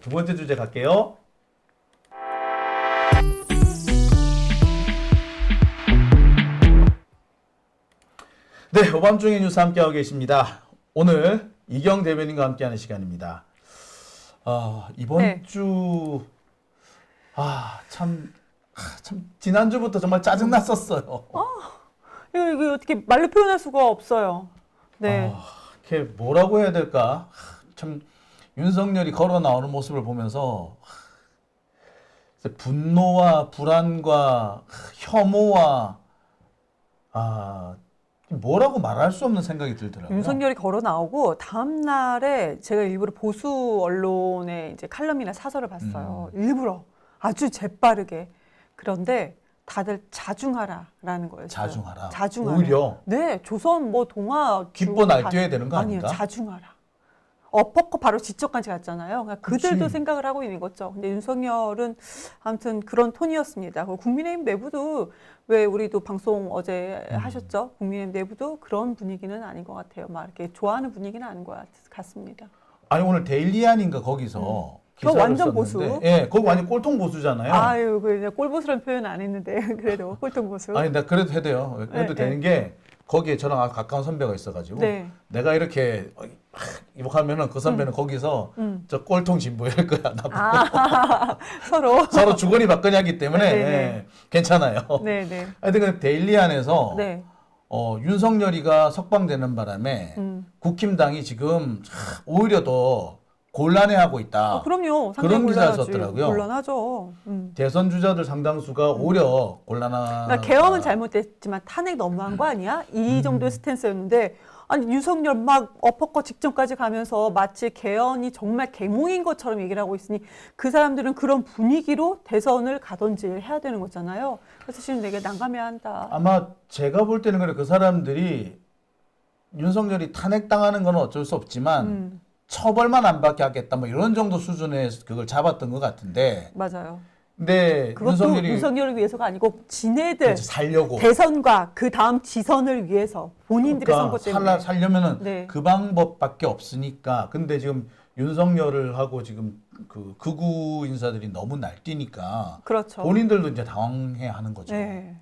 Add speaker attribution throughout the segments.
Speaker 1: 두 번째 주제 갈게요. 네, 오밤중의 뉴스 함께하고 계십니다. 오늘 이경 대변인과 함께하는 시간입니다. 이번 주 참 지난주부터 정말 짜증났었어요.
Speaker 2: 이거 어떻게 말로 표현할 수가 없어요. 네.
Speaker 1: 이렇게 뭐라고 해야 될까? 참 윤석열이 걸어 나오는 모습을 보면서 분노와 불안과 혐오와 뭐라고 말할 수 없는 생각이 들더라고요.
Speaker 2: 윤석열이 걸어 나오고 다음 날에 제가 일부러 보수 언론의 이제 칼럼이나 사설을 봤어요. 일부러 아주 재빠르게. 그런데 다들 자중하라라는 거였어요.
Speaker 1: 자중하라.
Speaker 2: 자중하라.
Speaker 1: 오히려
Speaker 2: 네, 조선 뭐 동화
Speaker 1: 기뻐 날뛰어야 되는 거
Speaker 2: 아니에요.
Speaker 1: 아닌가?
Speaker 2: 자중하라. 엎어커 바로 지적까지 갔잖아요. 그러니까 그들도
Speaker 1: 그치.
Speaker 2: 생각을 하고 있는 거죠. 근데 윤석열은 아무튼 그런 톤이었습니다. 그리고 국민의힘 내부도 왜 우리도 방송 어제 하셨죠? 국민의힘 내부도 그런 분위기는 아닌 것 같아요. 막 이렇게 좋아하는 분위기는 아닌 것 같습니다.
Speaker 1: 아니 오늘 데일리안인가 거기서 기사를
Speaker 2: 완전
Speaker 1: 썼는데,
Speaker 2: 보수.
Speaker 1: 예, 거기 완전 꼴통 보수잖아요.
Speaker 2: 아유, 그 꼴보수라는 표현 안 했는데 그래도 꼴통 보수.
Speaker 1: 아니 나 그래도 해도 돼요. 해도 되는 게 거기에 저랑 아주 가까운 선배가 있어가지고
Speaker 2: 네.
Speaker 1: 내가 이렇게 이복하면은 그 선배는 거기서 저 꼴통 진보 이럴 거야 나보고.
Speaker 2: 서로.
Speaker 1: 서로 주거니 받거니 하기 때문에
Speaker 2: 네네.
Speaker 1: 예, 괜찮아요.
Speaker 2: 네네.
Speaker 1: 하여튼 그 데일리안에서
Speaker 2: 네.
Speaker 1: 윤석열이가 석방되는 바람에 국힘당이 지금 오히려 더 곤란해하고 있다.
Speaker 2: 그럼요.
Speaker 1: 그런 기사를
Speaker 2: 곤란하지.
Speaker 1: 썼더라고요.
Speaker 2: 곤란하죠.
Speaker 1: 대선 주자들 상당수가 오히려 곤란한.
Speaker 2: 그러니까 개헌은 잘못됐지만 탄핵 너무한 거 아니야? 이 정도의 스탠스였는데 아니 윤석열 막 엎어커 직전까지 가면서 마치 개헌이 정말 계몽인 것처럼 얘기를 하고 있으니 그 사람들은 그런 분위기로 대선을 가던지 해야 되는 거잖아요. 그래서 지금 되게 난감해야 한다.
Speaker 1: 아마 제가 볼 때는 그래 그 사람들이 윤석열이 탄핵당하는 건 어쩔 수 없지만 처벌만 안 받게 하겠다 뭐 이런 정도 수준의 그걸 잡았던 것 같은데.
Speaker 2: 맞아요.
Speaker 1: 근데
Speaker 2: 그것도 윤석열을 위해서가 아니고 지네들
Speaker 1: 살려고
Speaker 2: 대선과 그 다음 지선을 위해서 본인들의 선거 때문에
Speaker 1: 살려면은
Speaker 2: 네.
Speaker 1: 그 방법밖에 없으니까. 근데 지금 윤석열을 하고 지금 그 극우 인사들이 너무 날뛰니까
Speaker 2: 그렇죠.
Speaker 1: 본인들도 이제 당황해하는 거죠.
Speaker 2: 네.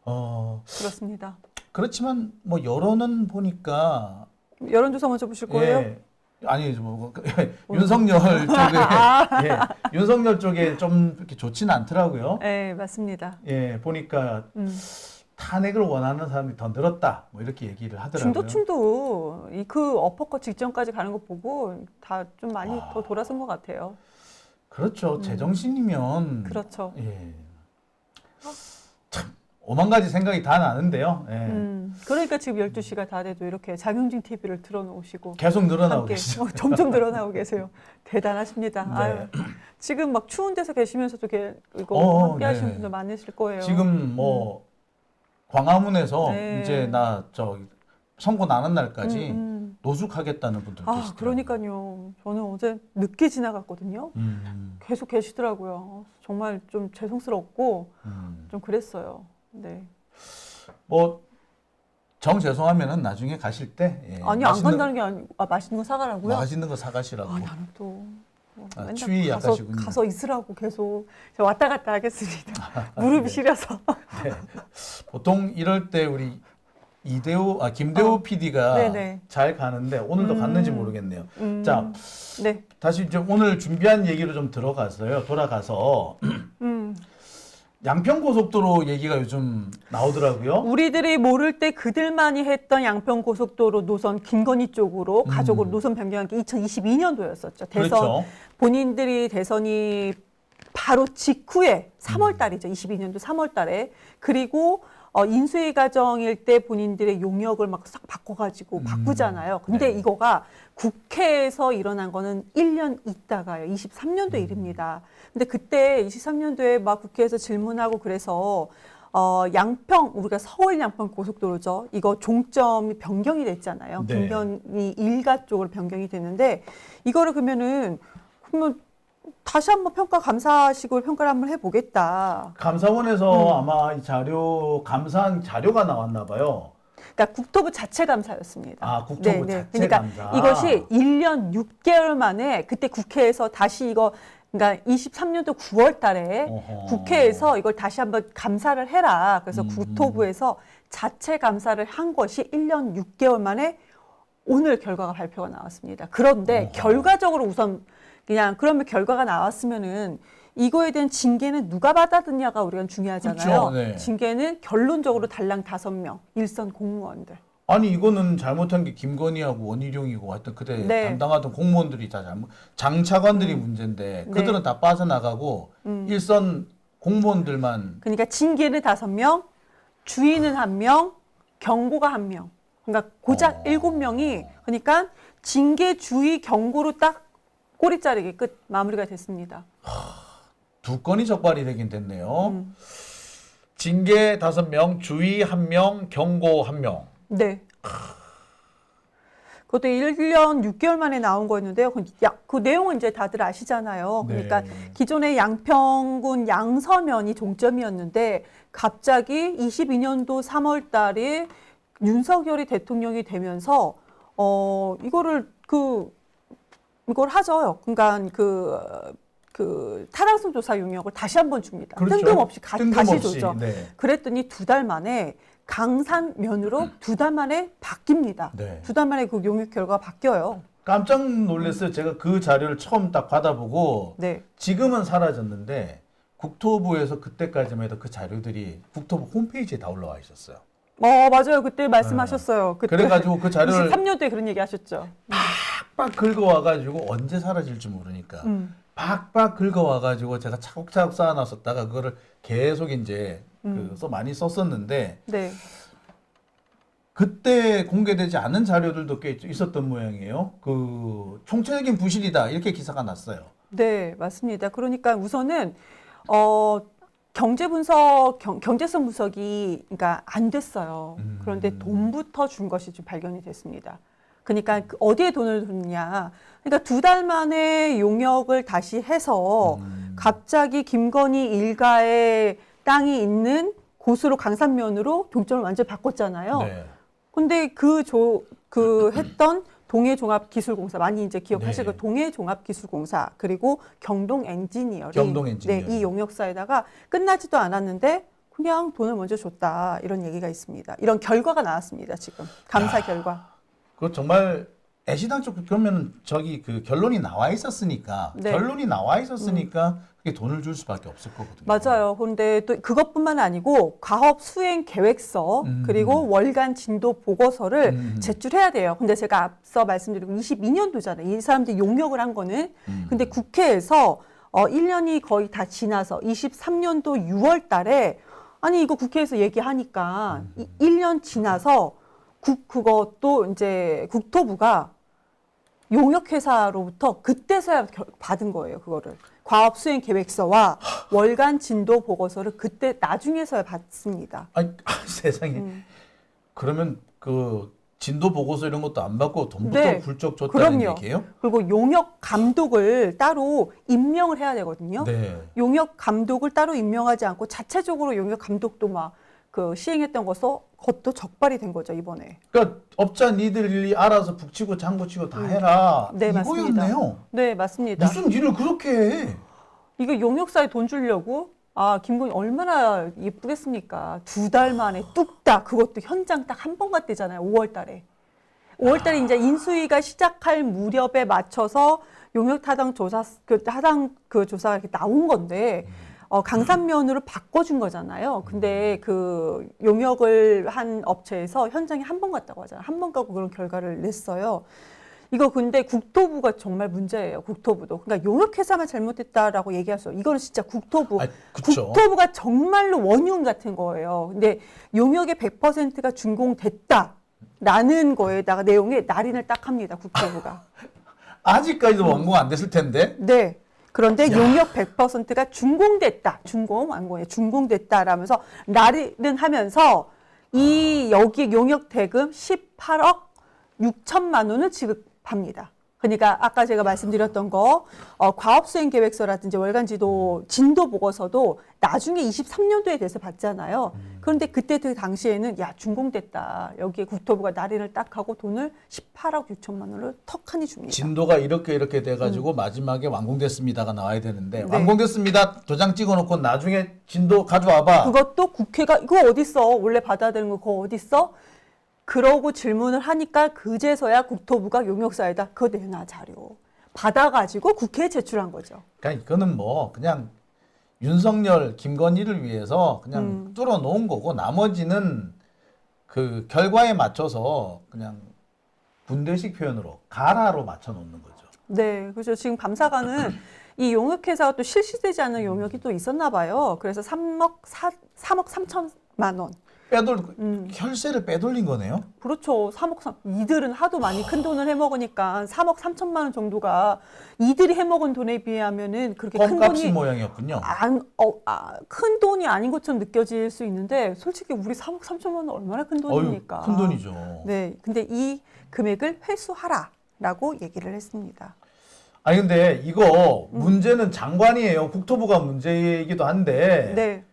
Speaker 2: 그렇습니다.
Speaker 1: 그렇지만 뭐 여론은 보니까
Speaker 2: 여론조사 먼저 보실 거예요?
Speaker 1: 예, 아니 뭐 윤석열 쪽에 윤석열 쪽에 좀 이렇게 좋지는 않더라고요.
Speaker 2: 네, 맞습니다.
Speaker 1: 예, 보니까 탄핵을 원하는 사람이 더 늘었다. 뭐 이렇게 얘기를 하더라고요.
Speaker 2: 중도층도 그 어퍼컷 직전까지 가는 거 보고 다 좀 많이 더 돌아선 것 같아요.
Speaker 1: 그렇죠. 제정신이면
Speaker 2: 그렇죠.
Speaker 1: 예. 참 오만 가지 생각이 다 나는데요. 예.
Speaker 2: 그러니까 지금 12시가 다 돼도 이렇게 장영진 TV를 틀어놓으시고
Speaker 1: 계속 늘어나고
Speaker 2: 함께
Speaker 1: 계시죠.
Speaker 2: 점점 늘어나고 계세요. 대단하십니다.
Speaker 1: 네.
Speaker 2: 아유, 지금 막 추운 데서 계시면서도 이거 함께 하시는
Speaker 1: 네.
Speaker 2: 분들 많으실 거예요.
Speaker 1: 지금 뭐 광화문에서
Speaker 2: 네.
Speaker 1: 이제 나 저 선고 나는 날까지 노숙하겠다는 분들 계시더라고요.
Speaker 2: 그러니까요. 저는 어제 늦게 지나갔거든요. 계속 계시더라고요. 정말 좀 죄송스럽고 좀 그랬어요. 네.
Speaker 1: 뭐 정 죄송하면은 나중에 가실 때
Speaker 2: 아니 안 간다는 게 아니고 맛있는 거 사가라고요?
Speaker 1: 맛있는 거 사가시라고.
Speaker 2: 나는 또 맨날
Speaker 1: 추위 약하시군요.
Speaker 2: 가서 있으라고 계속 왔다 갔다 하겠습니다. 무릎이 시려서.
Speaker 1: 네. 보통 이럴 때 우리 김대호 PD가
Speaker 2: 네네.
Speaker 1: 잘 가는데 오늘도 갔는지 모르겠네요. 자,
Speaker 2: 네.
Speaker 1: 다시 이제 오늘 준비한 얘기로 좀 돌아가서 양평고속도로 얘기가 요즘 나오더라고요.
Speaker 2: 우리들이 모를 때 그들만이 했던 양평고속도로 노선 김건희 쪽으로 가족으로 노선 변경한 게 2022년도였었죠.
Speaker 1: 그렇죠.
Speaker 2: 본인들이 대선이 바로 직후에 3월 달이죠. 22년도 3월 달에. 그리고 인수위 과정일 때 본인들의 용역을 막 싹 바꿔가지고 바꾸잖아요. 근데
Speaker 1: 네.
Speaker 2: 이거가 국회에서 일어난 거는 1년 있다가요. 23년도 일입니다. 근데 그때 23년도에 막 국회에서 질문하고 그래서 양평, 우리가 서울 양평 고속도로죠. 이거 종점이 변경이 됐잖아요.
Speaker 1: 네.
Speaker 2: 김건희 일가 쪽으로 변경이 됐는데 이거를 그러면 다시 한번 감사식으로 평가를 한번 해보겠다.
Speaker 1: 감사원에서 아마 이 감사한 자료가 나왔나 봐요.
Speaker 2: 그러니까 국토부 자체 감사였습니다.
Speaker 1: 아, 국토부 자체
Speaker 2: 그러니까
Speaker 1: 감사.
Speaker 2: 이것이 1년 6개월 만에 그때 국회에서 다시 이거 그러니까 23년도 9월 달에
Speaker 1: 어허.
Speaker 2: 국회에서 이걸 다시 한번 감사를 해라. 그래서 국토부에서 자체 감사를 한 것이 1년 6개월 만에 오늘 결과가 발표가 나왔습니다. 그런데
Speaker 1: 어허.
Speaker 2: 결과적으로 우선 그냥 그러면 결과가 나왔으면은 이거에 대한 징계는 누가 받아들냐가 우리가 중요하잖아요.
Speaker 1: 그렇죠. 네.
Speaker 2: 징계는 결론적으로 달랑 5명 일선 공무원들.
Speaker 1: 아니 이거는 잘못한 게 김건희하고 원희룡이고 하여튼 그때
Speaker 2: 네.
Speaker 1: 담당하던 공무원들이 다 잘못 장차관들이 문제인데 그들은 다 빠져나가고 일선 공무원들만
Speaker 2: 그러니까 징계는 5명, 주의는 1명, 경고가 1명. 그러니까 고작 7명이 그러니까 징계, 주의, 경고로 딱 꼬리 자르기 끝 마무리가 됐습니다.
Speaker 1: 두 건이 적발이 되긴 됐네요. 징계 5명, 주의 1명, 경고 1명.
Speaker 2: 네. 그것도 1년 6개월 만에 나온 거였는데요. 그 내용은 이제 다들 아시잖아요. 그러니까
Speaker 1: 네.
Speaker 2: 기존의 양평군 양서면이 종점이었는데 갑자기 22년도 3월 달에 윤석열이 대통령이 되면서 이걸 하죠. 그러니까 그 타당성 조사 용역을 다시 한번 줍니다.
Speaker 1: 그렇죠.
Speaker 2: 뜬금없이 다시
Speaker 1: 뜬금없이,
Speaker 2: 조죠.
Speaker 1: 네.
Speaker 2: 그랬더니 2달 만에 강산면으로 2달 만에 바뀝니다.
Speaker 1: 네.
Speaker 2: 2달 만에 그 용역 결과가 바뀌어요.
Speaker 1: 깜짝 놀랐어요. 제가 그 자료를 처음 딱 받아보고
Speaker 2: 네.
Speaker 1: 지금은 사라졌는데 국토부에서 그때까지만 해도 그 자료들이 국토부 홈페이지에 다 올라와 있었어요.
Speaker 2: 맞아요. 그때 말씀하셨어요. 그때
Speaker 1: 그래가지고 그 자료를
Speaker 2: 23년도에 그런 얘기 하셨죠.
Speaker 1: 빡 긁어와가지고 언제 사라질지 모르니까 빡빡 긁어와가지고 제가 차곡차곡 쌓아놨었다가 그거를 계속 이제 많이 썼었는데
Speaker 2: 네.
Speaker 1: 그때 공개되지 않은 자료들도 꽤 있었던 모양이에요. 그 총체적인 부실이다 이렇게 기사가 났어요.
Speaker 2: 네, 맞습니다. 그러니까 우선은 경제성 분석이 그러니까 안 됐어요. 그런데 돈부터 준 것이 좀 발견이 됐습니다. 그러니까 어디에 돈을 줬냐. 그러니까 2달 만에 용역을 다시 해서 갑자기 김건희 일가의 땅이 있는 곳으로 강산면으로 동점을 완전히 바꿨잖아요.
Speaker 1: 네.
Speaker 2: 근데 했던 동해종합기술공사 많이 이제 기억하실
Speaker 1: 네.
Speaker 2: 그 동해종합기술공사 그리고 경동엔지니어링 네, 이 용역사에다가 끝나지도 않았는데 그냥 돈을 먼저 줬다 이런 얘기가 있습니다. 이런 결과가 나왔습니다. 지금 감사 결과.
Speaker 1: 그 정말 애시당초 그러면 그 결론이 나와 있었으니까
Speaker 2: 네.
Speaker 1: 그게 돈을 줄 수밖에 없을 거거든요.
Speaker 2: 맞아요. 그런데 또 그것뿐만 아니고 과업 수행 계획서 그리고 월간 진도 보고서를 제출해야 돼요. 근데 제가 앞서 말씀드리고 22년도잖아요. 이 사람들이 용역을 한 거는. 근데 국회에서 1년이 거의 다 지나서 23년도 6월 달에 아니 이거 국회에서 얘기하니까 1년 지나서 그것도 이제 국토부가 용역회사로부터 그때서야 받은 거예요. 그거를. 과업 수행 계획서와 월간 진도 보고서를 그때 나중에서야 받습니다.
Speaker 1: 세상에. 그러면 그 진도 보고서 이런 것도 안 받고 돈부터
Speaker 2: 네.
Speaker 1: 훌쩍 줬다는
Speaker 2: 그럼요.
Speaker 1: 얘기예요?
Speaker 2: 그리고 용역 감독을 따로 임명을 해야 되거든요.
Speaker 1: 네.
Speaker 2: 용역 감독을 따로 임명하지 않고 자체적으로 용역 감독도 막 시행했던 것도 적발이 된 거죠, 이번에.
Speaker 1: 그러니까 업자 니들이 알아서 북치고 장구치고 다 해라.
Speaker 2: 네, 맞습니다.
Speaker 1: 이거였네요.
Speaker 2: 네, 맞습니다.
Speaker 1: 무슨 일을 그렇게 해?
Speaker 2: 이거 용역사에 돈 주려고? 김건희 얼마나 예쁘겠습니까? 2달 만에 뚝딱 그것도 현장 딱 한 번 갔대잖아요. 5월 달에. 5월 달에 이제 인수위가 시작할 무렵에 맞춰서 용역 타당 조사가 이렇게 나온 건데 강산면으로 바꿔준 거잖아요. 근데 그 용역을 한 업체에서 현장에 한 번 갔다고 하잖아요. 한 번 가고 그런 결과를 냈어요. 이거 근데 국토부가 정말 문제예요. 국토부도. 그러니까 용역회사만 잘못했다라고 얘기하죠. 이거는 진짜 국토부가 정말로 원흉 같은 거예요. 근데 용역의 100%가 준공됐다라는 거에다가 내용에 날인을 딱 합니다. 국토부가.
Speaker 1: 아직까지도 완공 안 됐을 텐데?
Speaker 2: 네. 그런데 용역 100%가 준공됐다. 준공됐다라면서 날인은 하면서 여기 용역 대금 18억 6천만 원을 지급합니다. 그러니까 아까 제가 말씀드렸던 거 과업수행계획서라든지 월간지도 진도 보고서도 나중에 23년도에 대해서 받잖아요. 그런데 그때 그 당시에는 야 준공됐다. 여기에 국토부가 날인을 딱 하고 돈을 18억 6천만 원을 턱하니 줍니다.
Speaker 1: 진도가 이렇게 돼가지고 마지막에 완공됐습니다가 나와야 되는데
Speaker 2: 네.
Speaker 1: 완공됐습니다. 도장 찍어놓고 나중에 진도 가져와봐.
Speaker 2: 그것도 국회가 이거 어딨어? 원래 받아야 되는 거 그거 어딨어? 그러고 질문을 하니까 그제서야 국토부가 용역사에다 그거 내놔 자료 받아가지고 국회에 제출한 거죠.
Speaker 1: 그러니까 이거는 뭐 그냥 윤석열, 김건희를 위해서 그냥 뚫어놓은 거고 나머지는 그 결과에 맞춰서 그냥 군대식 표현으로 가라로 맞춰놓는 거죠.
Speaker 2: 네, 그렇죠. 지금 감사관은 이 용역회사가 또 실시되지 않은 용역이 또 있었나 봐요. 그래서 3억 3천만 원.
Speaker 1: 혈세를 빼돌린 거네요.
Speaker 2: 그렇죠. 3억 3. 이들은 하도 많이 큰 돈을 해먹으니까 3억 3천만 원 정도가 이들이 해먹은 돈에 비하면은 그렇게 큰
Speaker 1: 껌값인
Speaker 2: 돈이
Speaker 1: 모양이었군요.
Speaker 2: 큰 돈이 아닌 것처럼 느껴질 수 있는데 솔직히 우리 3억 3천만 원 얼마나 큰 돈입니까?
Speaker 1: 큰 돈이죠.
Speaker 2: 네, 근데 이 금액을 회수하라라고 얘기를 했습니다.
Speaker 1: 아니 근데 이거 문제는 장관이에요. 국토부가 문제이기도 한데
Speaker 2: 네.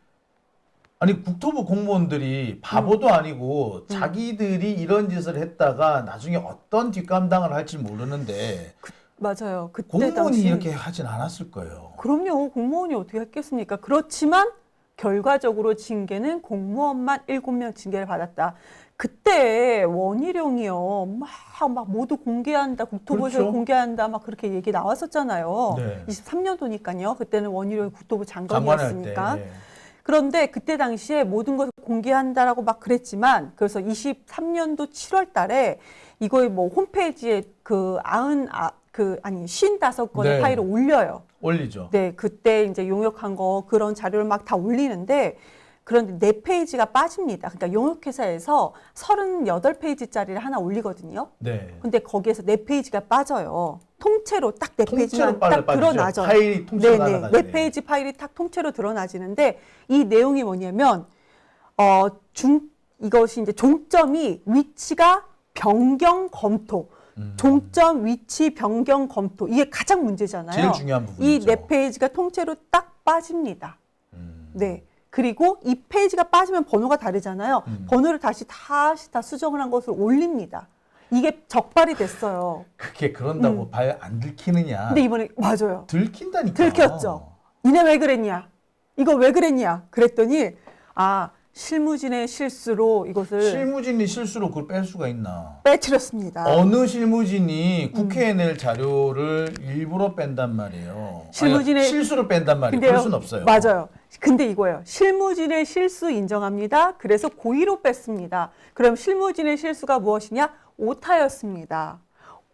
Speaker 1: 아니 국토부 공무원들이 바보도 아니고 자기들이 이런 짓을 했다가 나중에 어떤 뒷감당을 할지 모르는데
Speaker 2: 맞아요. 그때
Speaker 1: 공무원이
Speaker 2: 당시
Speaker 1: 이렇게 하진 않았을 거예요.
Speaker 2: 그럼요. 공무원이 어떻게 했겠습니까? 그렇지만 결과적으로 징계는 공무원만 7명 징계를 받았다. 그때 원희룡이요. 막 모두 공개한다. 국토부에서
Speaker 1: 그렇죠.
Speaker 2: 공개한다. 막 그렇게 얘기 나왔었잖아요.
Speaker 1: 네.
Speaker 2: 23년도니까요. 그때는 원희룡이 국토부
Speaker 1: 장관할 때.
Speaker 2: 장관이었으니까. 그런데 그때 당시에 모든 것을 공개한다라고 막 그랬지만 그래서 23년도 7월 달에 이거의 뭐 홈페이지에 그 55건의
Speaker 1: 네.
Speaker 2: 파일을 올려요.
Speaker 1: 올리죠.
Speaker 2: 네, 그때 이제 용역한 거 그런 자료를 막 다 올리는데 그런데 4페이지가 빠집니다. 그러니까 용역회사에서 38페이지짜리를 하나 올리거든요.
Speaker 1: 네.
Speaker 2: 근데 거기에서 4페이지가 빠져요. 통째로 딱 4페이지만
Speaker 1: 통째로
Speaker 2: 딱
Speaker 1: 빠지죠.
Speaker 2: 드러나죠.
Speaker 1: 파일이 통째로
Speaker 2: 네네.
Speaker 1: 날아가죠.
Speaker 2: 4페이지 파일이 딱 통째로 드러나지는데 이 내용이 뭐냐면 이것이 이제 종점이 위치가 변경 검토. 종점 위치 변경 검토. 이게 가장 문제잖아요.
Speaker 1: 제일 중요한
Speaker 2: 이
Speaker 1: 부분이죠.
Speaker 2: 4페이지가 통째로 딱 빠집니다. 네. 그리고 이 페이지가 빠지면 번호가 다르잖아요. 번호를 다시 다 수정을 한 것을 올립니다. 이게 적발이 됐어요.
Speaker 1: 그게 그런다고 발 안 들키느냐.
Speaker 2: 근데 이번에 맞아요.
Speaker 1: 들킨다니까.
Speaker 2: 들켰죠. 니네 왜 그랬냐? 이거 왜 그랬냐? 그랬더니 실무진의 실수로 이것을
Speaker 1: 실무진이 실수로 그걸 뺄 수가 있나?
Speaker 2: 빼뜨렸습니다.
Speaker 1: 어느 실무진이 국회에 낼 자료를 일부러 뺀단 말이에요.
Speaker 2: 실무진의-
Speaker 1: 아니, 실수로 뺀단 말이에요. 그럴 수는 없어요.
Speaker 2: 맞아요. 근데 이거예요. 실무진의 실수 인정합니다. 그래서 고의로 뺐습니다. 그럼 실무진의 실수가 무엇이냐? 오타였습니다.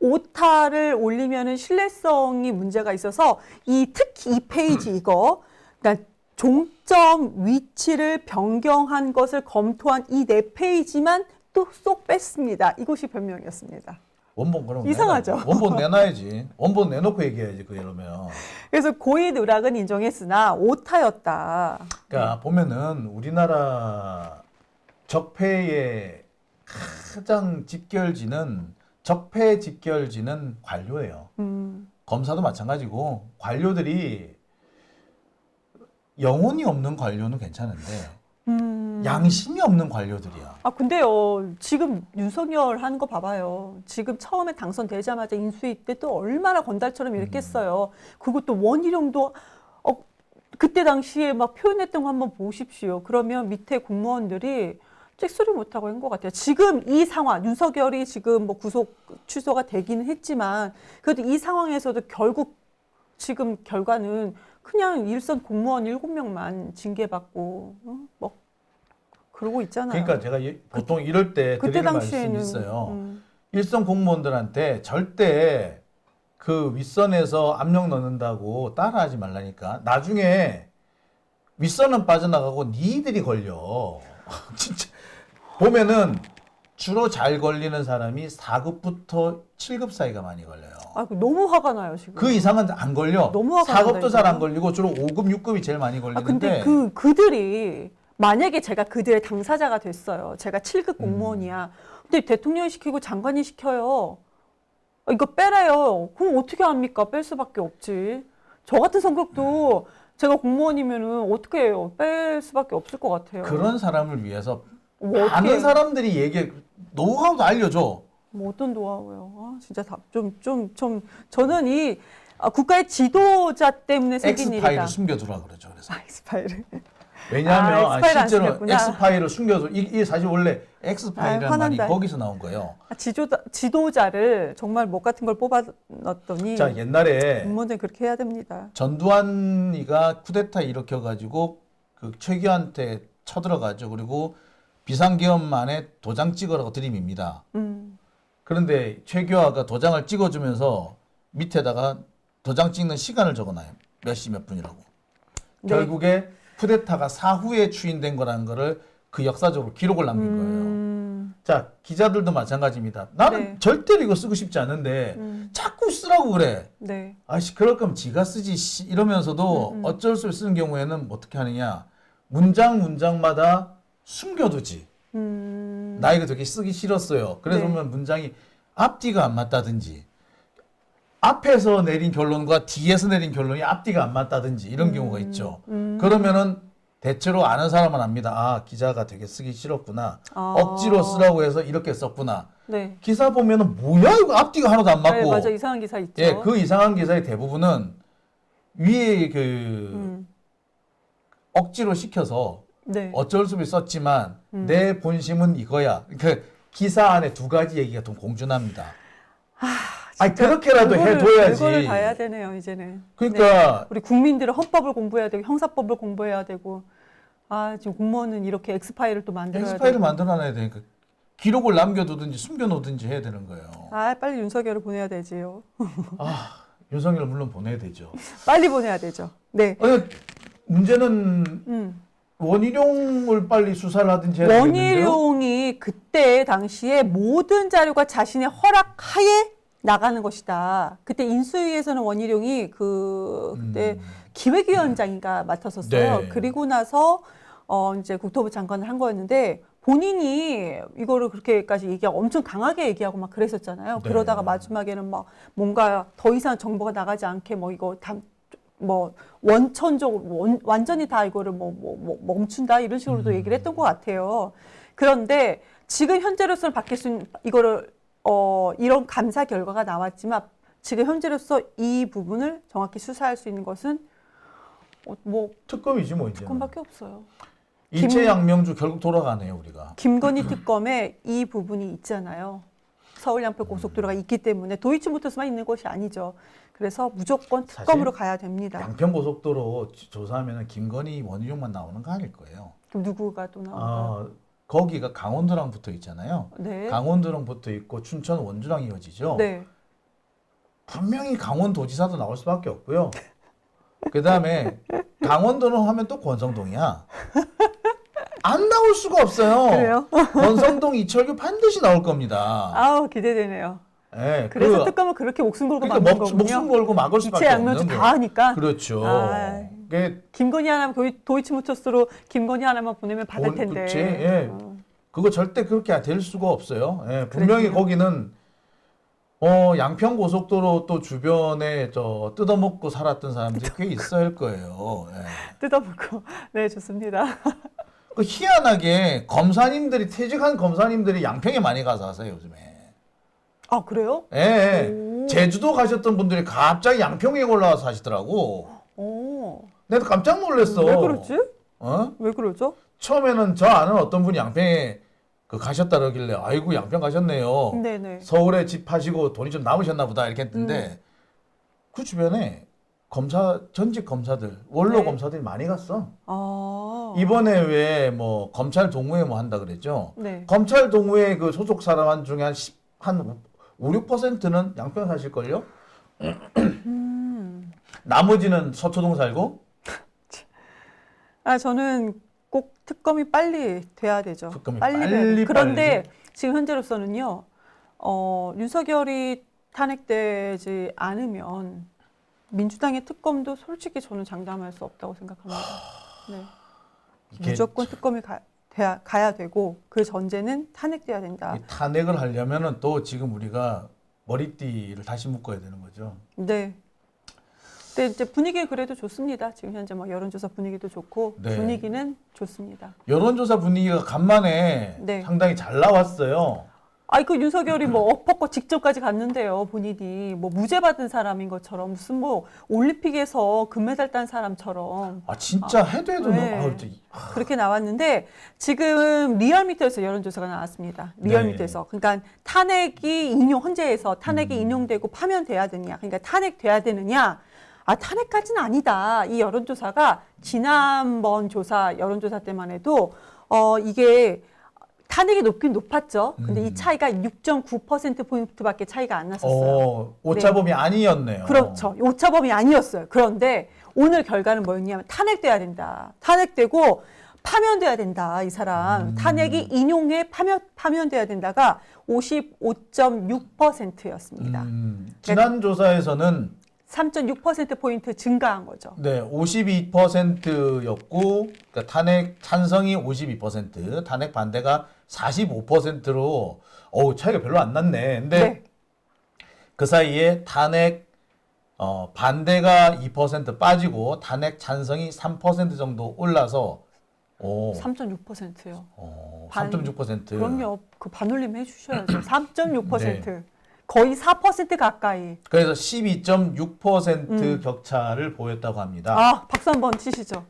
Speaker 2: 오타를 올리면은 신뢰성이 문제가 있어서 특히 이 페이지 이거 그러니까 종점 위치를 변경한 것을 검토한 이 4페이지만 또 쏙 뺐습니다. 이것이 변명이었습니다.
Speaker 1: 원본 그럼
Speaker 2: 이상하죠?
Speaker 1: 내놔야지. 원본 내놔야지. 원본 내놓고 얘기해야지 그 이러면.
Speaker 2: 그래서 고의 누락은 인정했으나 오타였다.
Speaker 1: 그러니까 보면은 우리나라 적폐의 가장 적폐 직결지는 관료예요. 검사도 마찬가지고 관료들이 영혼이 없는 관료는 괜찮은데 양심이 없는 관료들이야.
Speaker 2: 근데요, 지금 윤석열 하는 거 봐봐요. 지금 처음에 당선되자마자 인수위 때 또 얼마나 건달처럼 일했겠어요. 그리고 또 원희룡도 그때 당시에 막 표현했던 거 한번 보십시오. 그러면 밑에 공무원들이 찍소리 못하고 한 것 같아요. 지금 이 상황, 윤석열이 지금 뭐 구속 취소가 되기는 했지만 그래도 이 상황에서도 결국 지금 결과는 그냥 일선 공무원 7명만 징계받고 뭐 그러고 있잖아요.
Speaker 1: 그러니까 제가 보통 이럴 때
Speaker 2: 그때
Speaker 1: 드리는 말씀이
Speaker 2: 당시에는
Speaker 1: 있어요. 일선 공무원들한테 절대 그 윗선에서 압력 넣는다고 따라하지 말라니까. 나중에 윗선은 빠져나가고 니들이 걸려. 진짜 보면은 주로 잘 걸리는 사람이 4급부터 7급 사이가 많이 걸려요.
Speaker 2: 너무 화가 나요 지금.
Speaker 1: 그 이상은 안 걸려.
Speaker 2: 너무 화가 난다,
Speaker 1: 4급도 잘 안
Speaker 2: 이거.
Speaker 1: 걸리고 주로 5급, 6급이 제일 많이
Speaker 2: 근데
Speaker 1: 걸리는데
Speaker 2: 그들이 만약에 제가 그들의 당사자가 됐어요. 제가 7급 공무원이야. 근데 대통령이 시키고 장관이 시켜요. 이거 빼래요. 그럼 어떻게 합니까? 뺄 수밖에 없지. 저 같은 성격도 제가 공무원이면은 어떻게 해요? 뺄 수밖에 없을 것 같아요.
Speaker 1: 그런 사람을 위해서
Speaker 2: 뭐 어떻게
Speaker 1: 많은
Speaker 2: 해요?
Speaker 1: 사람들이 얘기해 노하우도 알려줘.
Speaker 2: 뭐 어떤 노하우요? 아, 진짜 좀 저는 이 국가의 지도자 때문에 생긴 일이다.
Speaker 1: 엑스파일을 숨겨두라 그러죠. 그래서
Speaker 2: 엑스파일을.
Speaker 1: 왜냐하면
Speaker 2: 엑스파일 안
Speaker 1: 실제로
Speaker 2: 숨겼구나.
Speaker 1: 엑스파일을 숨겨도 이게 사실 원래 엑스파일이라는 말이
Speaker 2: 화난다.
Speaker 1: 거기서 나온 거예요.
Speaker 2: 지도자를 정말 목 같은 걸 뽑아 넣었더니
Speaker 1: 자 옛날에
Speaker 2: 공무원들 그렇게 해야 됩니다.
Speaker 1: 전두환이가 쿠데타 일으켜가지고 그 최규한테 쳐들어가죠. 그리고 비상계엄만에 도장 찍으라고 들이밉니다. 그런데 최규하가 도장을 찍어주면서 밑에다가 도장 찍는 시간을 적어놔요. 몇 시 몇 분이라고.
Speaker 2: 네.
Speaker 1: 결국에 쿠데타가 사후에 추인된 거라는 거를 그 역사적으로 기록을 남긴 거예요. 자 기자들도 마찬가지입니다. 나는
Speaker 2: 네.
Speaker 1: 절대로 이거 쓰고 싶지 않은데 자꾸 쓰라고 그래.
Speaker 2: 네.
Speaker 1: 아씨 그럴 거면 지가 쓰지 씨, 이러면서도 어쩔 수 없이 쓰는 경우에는 어떻게 하느냐 문장마다 숨겨두지. 나 이거 되게 쓰기 싫었어요. 그래서
Speaker 2: 네.
Speaker 1: 보면 문장이 앞뒤가 안 맞다든지 앞에서 내린 결론과 뒤에서 내린 결론이 앞뒤가 안 맞다든지 이런 경우가 있죠. 그러면은 대체로 아는 사람은 압니다. 아 기자가 되게 쓰기 싫었구나.
Speaker 2: 아.
Speaker 1: 억지로 쓰라고 해서 이렇게 썼구나.
Speaker 2: 네.
Speaker 1: 기사 보면은 뭐야 이거 앞뒤가 하나도 안
Speaker 2: 네,
Speaker 1: 맞고.
Speaker 2: 맞아 이상한 기사 있죠.
Speaker 1: 예, 그 이상한 기사의 대부분은 위에 그 억지로 시켜서
Speaker 2: 네.
Speaker 1: 어쩔 수 없이 썼지만 내 본심은 이거야. 그 기사 안에 두 가지 얘기가 좀 공존합니다. 아니 그렇게라도 해둬야지.
Speaker 2: 별거를 다 해야 되네요 이제는.
Speaker 1: 그러니까
Speaker 2: 네. 우리 국민들은 헌법을 공부해야 되고 형사법을 공부해야 되고 아 지금 공무원은 이렇게 엑스파일을 또 만들어야
Speaker 1: 엑스파일을
Speaker 2: 되고.
Speaker 1: 만들어놔야 되니까 기록을 남겨두든지 숨겨놓든지 해야 되는 거예요.
Speaker 2: 아 빨리 윤석열을 보내야 되지요.
Speaker 1: 아 윤석열 물론 보내야 되죠.
Speaker 2: 빨리 보내야 되죠. 네.
Speaker 1: 아니, 문제는 원희룡을 빨리 수사를 하든지 해야 되겠는데요.
Speaker 2: 원희룡이 그때 당시에 모든 자료가 자신의 허락하에 나가는 것이다. 그때 인수위에서는 원희룡이 그때 기획위원장인가 맡았었어요.
Speaker 1: 네.
Speaker 2: 그리고 나서 이제 국토부 장관을 한 거였는데 본인이 이거를 그렇게까지 얘기하고 엄청 강하게 얘기하고 막 그랬었잖아요.
Speaker 1: 네.
Speaker 2: 그러다가 마지막에는 막 뭔가 더 이상 정보가 나가지 않게 뭐 이거 뭐 원천적으로 완전히 다 이거를 뭐 멈춘다 이런 식으로도 얘기를 했던 것 같아요. 그런데 지금 현재로서는 박혜순 이거를 이런 감사 결과가 나왔지만 지금 현재로서 이 부분을 정확히 수사할 수 있는 것은 뭐
Speaker 1: 특검이지 뭐 이제.
Speaker 2: 특검밖에 없어요.
Speaker 1: 이채 양명주 결국 돌아가네요 우리가.
Speaker 2: 김건희 특검에 이 부분이 있잖아요. 서울 양평 고속도로가 있기 때문에 도이치모터스만 있는 것이 아니죠. 그래서 무조건 특검으로 가야 됩니다.
Speaker 1: 양평 고속도로 조사하면 김건희 원희룡만 나오는 거 아닐 거예요.
Speaker 2: 그럼 누구가 또 나올까요?
Speaker 1: 거기가 강원도랑 붙어 있잖아요.
Speaker 2: 네.
Speaker 1: 강원도랑 붙어 있고 춘천 원주랑 이어지죠.
Speaker 2: 네.
Speaker 1: 분명히 강원도지사도 나올 수밖에 없고요. 그 다음에 강원도는 하면 또 권성동이야. 안 나올 수가 없어요.
Speaker 2: 그래요?
Speaker 1: 권성동, 이철규 반드시 나올 겁니다.
Speaker 2: 아우 기대되네요.
Speaker 1: 네,
Speaker 2: 그래서 특검을 그렇게 목숨 걸고
Speaker 1: 그러니까
Speaker 2: 막는 거군요.
Speaker 1: 목숨 걸고 막을 수밖에
Speaker 2: 이채
Speaker 1: 없는
Speaker 2: 양면주
Speaker 1: 거예요.
Speaker 2: 다 하니까.
Speaker 1: 그렇죠.
Speaker 2: 아.
Speaker 1: 그게
Speaker 2: 김건희 하나만 도이치모터스로 김건희 하나만 보내면 받을 텐데.
Speaker 1: 그치, 예. 그거 절대 그렇게 될 수가 없어요. 예, 분명히
Speaker 2: 그랬군요.
Speaker 1: 거기는 양평 고속도로 또 주변에 뜯어먹고 살았던 사람들이 꽤 있을 거예요. 예.
Speaker 2: 뜯어먹고. 네, 좋습니다.
Speaker 1: 그 희한하게 검사님들이 퇴직한 검사님들이 양평에 많이 가서 하세요 요즘에.
Speaker 2: 아, 그래요?
Speaker 1: 예.
Speaker 2: 오.
Speaker 1: 제주도 가셨던 분들이 갑자기 양평에 올라와서 하시더라고.
Speaker 2: 오.
Speaker 1: 내가 깜짝 놀랐어.
Speaker 2: 왜 그러지?
Speaker 1: 어?
Speaker 2: 왜 그러죠?
Speaker 1: 처음에는 저 아는 어떤 분이 양평에 가셨다 그러길래 아이고 양평 가셨네요.
Speaker 2: 네네.
Speaker 1: 서울에 집 파시고 돈이 좀 남으셨나 보다 이렇게 했는데 그 주변에 전직 검사들, 원로
Speaker 2: 네.
Speaker 1: 검사들이 많이 갔어.
Speaker 2: 아.
Speaker 1: 이번에 왜 뭐 검찰 동호회 뭐 한다 그랬죠.
Speaker 2: 네.
Speaker 1: 검찰 동호회 그 소속 사람 중에 한 5, 6%는 양평 사실걸요? 나머지는 서초동 살고?
Speaker 2: 아, 저는 꼭 특검이 빨리 돼야 되죠.
Speaker 1: 특검이
Speaker 2: 돼야
Speaker 1: 빨리,
Speaker 2: 돼요. 그런데
Speaker 1: 빨리.
Speaker 2: 지금 현재로서는요, 윤석열이 탄핵되지 않으면 민주당의 특검도 솔직히 저는 장담할 수 없다고 생각합니다. 네.
Speaker 1: 이게
Speaker 2: 무조건 특검이 가야 되고 그 전제는 탄핵돼야 된다.
Speaker 1: 이 탄핵을 하려면은 또 지금 우리가 머리띠를 다시 묶어야 되는 거죠.
Speaker 2: 네. 근데 이제 분위기는 그래도 좋습니다. 지금 현재 뭐 여론조사 분위기도 좋고
Speaker 1: 네.
Speaker 2: 분위기는 좋습니다.
Speaker 1: 여론조사 분위기가 간만에
Speaker 2: 네.
Speaker 1: 상당히 잘 나왔어요.
Speaker 2: 아이 그 윤석열이 뭐 엎었고 직전까지 갔는데요. 본인이 뭐 무죄 받은 사람인 것처럼 무슨 뭐 올림픽에서 금메달 딴 사람처럼
Speaker 1: 아 진짜 해도
Speaker 2: 네.
Speaker 1: 너무
Speaker 2: 그렇게 나왔는데 지금 리얼미터에서 여론조사가 나왔습니다. 리얼미터에서. 그러니까 탄핵이 헌재에서 탄핵이 인용되고 파면돼야 되느냐. 그러니까 탄핵돼야 되느냐. 아 탄핵까지는 아니다. 이 여론조사가 지난번 조사 여론조사 때만 해도 이게 탄핵이 높긴 높았죠. 근데 이 차이가 6.9%포인트밖에 차이가 안 났었어요.
Speaker 1: 오차범위 아니었네요.
Speaker 2: 그렇죠. 오차범위 아니었어요. 그런데 오늘 결과는 뭐였냐면 탄핵돼야 된다. 탄핵되고 파면돼야 된다. 이 사람. 탄핵이 인용해 파면돼야 된다가 55.6%였습니다.
Speaker 1: 지난 조사에서는
Speaker 2: 3.6%포인트 증가한 거죠.
Speaker 1: 네, 52%였고 그러니까 탄핵 찬성이 52%, 탄핵 반대가 45%로 차이가 별로 안 났네. 근데
Speaker 2: 네.
Speaker 1: 그 사이에 탄핵 반대가 2% 빠지고 탄핵 찬성이 3% 정도 올라서
Speaker 2: 3.6%요.
Speaker 1: 3.6%.
Speaker 2: 그럼요. 그 반올림 해주셔야죠. 3.6%.
Speaker 1: 네.
Speaker 2: 거의 4% 가까이.
Speaker 1: 그래서 12.6% 격차를 보였다고 합니다.
Speaker 2: 아, 박수 한번 치시죠.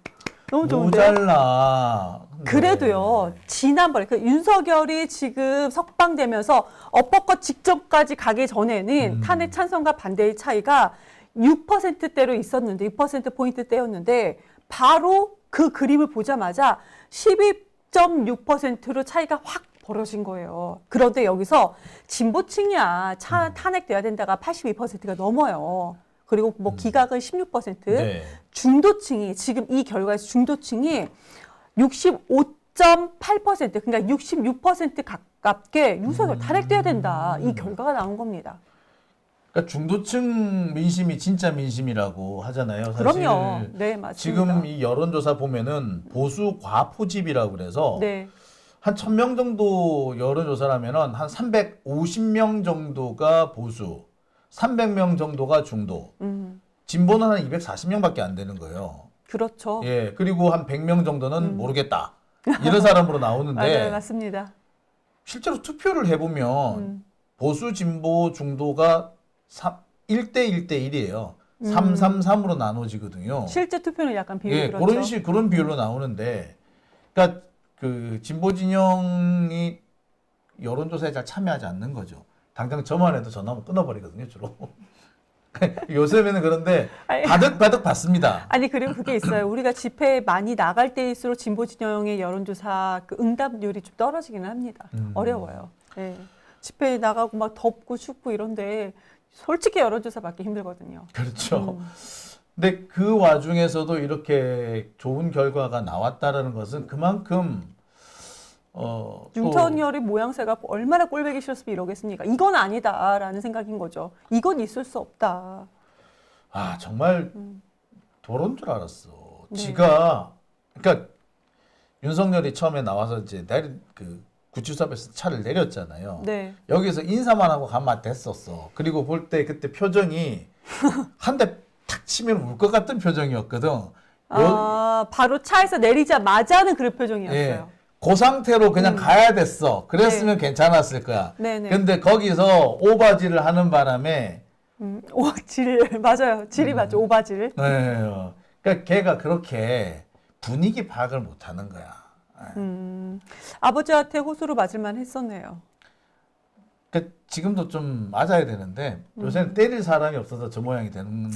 Speaker 2: 너무 좋은데요?
Speaker 1: 모자라.
Speaker 2: 그래도요, 지난번에, 윤석열이 지금 석방되면서 엎어컷 직전까지 가기 전에는 탄핵 찬성과 반대의 차이가 6%대로 있었는데, 6%포인트대였는데, 바로 그 그림을 보자마자 12.6%로 차이가 확 벌어진 거예요. 그런데 여기서 진보층이야. 탄핵돼야 된다가 82%가 넘어요. 그리고 뭐 기각은 16%.
Speaker 1: 네.
Speaker 2: 중도층이 지금 이 결과에서 중도층이 65.8% 그러니까 66% 가깝게 윤석열 탄핵돼야 된다. 이 결과가 나온 겁니다.
Speaker 1: 그러니까 중도층 민심이 진짜 민심이라고 하잖아요. 사실
Speaker 2: 그럼요. 네, 맞습니다.
Speaker 1: 지금 이 여론조사 보면은 보수 과포집이라고 그래서
Speaker 2: 네.
Speaker 1: 한 1000명 정도 여론조사라면은 한 350명 정도가 보수, 300명 정도가 중도, 진보는 한 240명밖에 안 되는 거예요.
Speaker 2: 그렇죠.
Speaker 1: 예, 그리고 한 100명 정도는 모르겠다. 이런 사람으로 나오는데
Speaker 2: 맞아요, 맞습니다.
Speaker 1: 실제로 투표를 해보면 보수, 진보, 중도가 1대 1대1이에요. 333으로 나눠지거든요.
Speaker 2: 실제 투표는 약간 비율이
Speaker 1: 예,
Speaker 2: 그렇죠.
Speaker 1: 그런 비율로 나오는데, 그러니까 그 진보 진영이 여론조사에 잘 참여하지 않는 거죠. 당장 저만 해도 전화하면 끊어버리거든요, 주로. 요즘에는 그런데
Speaker 2: 아니,
Speaker 1: 바득바득 받습니다.
Speaker 2: 아니 그리고 그게 있어요. 우리가 집회에 많이 나갈 때일수록 진보 진영의 여론조사 그 응답률이 좀 떨어지기는 합니다. 어려워요. 예. 집회에 나가고 막 덥고 춥고 이런데 솔직히 여론조사 받기 힘들거든요.
Speaker 1: 그렇죠. 근데 그 와중에서도 이렇게 좋은 결과가 나왔다라는 것은 그만큼
Speaker 2: 윤석열이 모양새가 얼마나 꼴보기 싫었으면 이러겠습니까? 이건 아니다라는 생각인 거죠. 이건 있을 수 없다.
Speaker 1: 아 정말 도로인 줄 알았어.
Speaker 2: 네.
Speaker 1: 지가 그러니까 윤석열이 처음에 나와서 이제 그 구치소 앞에서 차를 내렸잖아요.
Speaker 2: 네.
Speaker 1: 여기서 인사만 하고 가면 됐었어. 그리고 볼 때 그때 표정이 한 대 탁 치면 울 것 같은 표정이었거든.
Speaker 2: 바로 차에서 내리자마자는 그런 표정이었어요.
Speaker 1: 예, 그 상태로 그냥 가야 됐어. 그랬으면
Speaker 2: 네.
Speaker 1: 괜찮았을 거야.
Speaker 2: 네네.
Speaker 1: 근데 거기서 오바질을 하는 바람에
Speaker 2: 맞아요. 질이 맞죠. 오바질.
Speaker 1: 네, 그러니까 걔가 그렇게 분위기 파악을 못하는 거야.
Speaker 2: 아버지한테 호수로 맞을만 했었네요.
Speaker 1: 그러니까 지금도 좀 맞아야 되는데 요새는 때릴 사람이 없어서 저 모양이 되는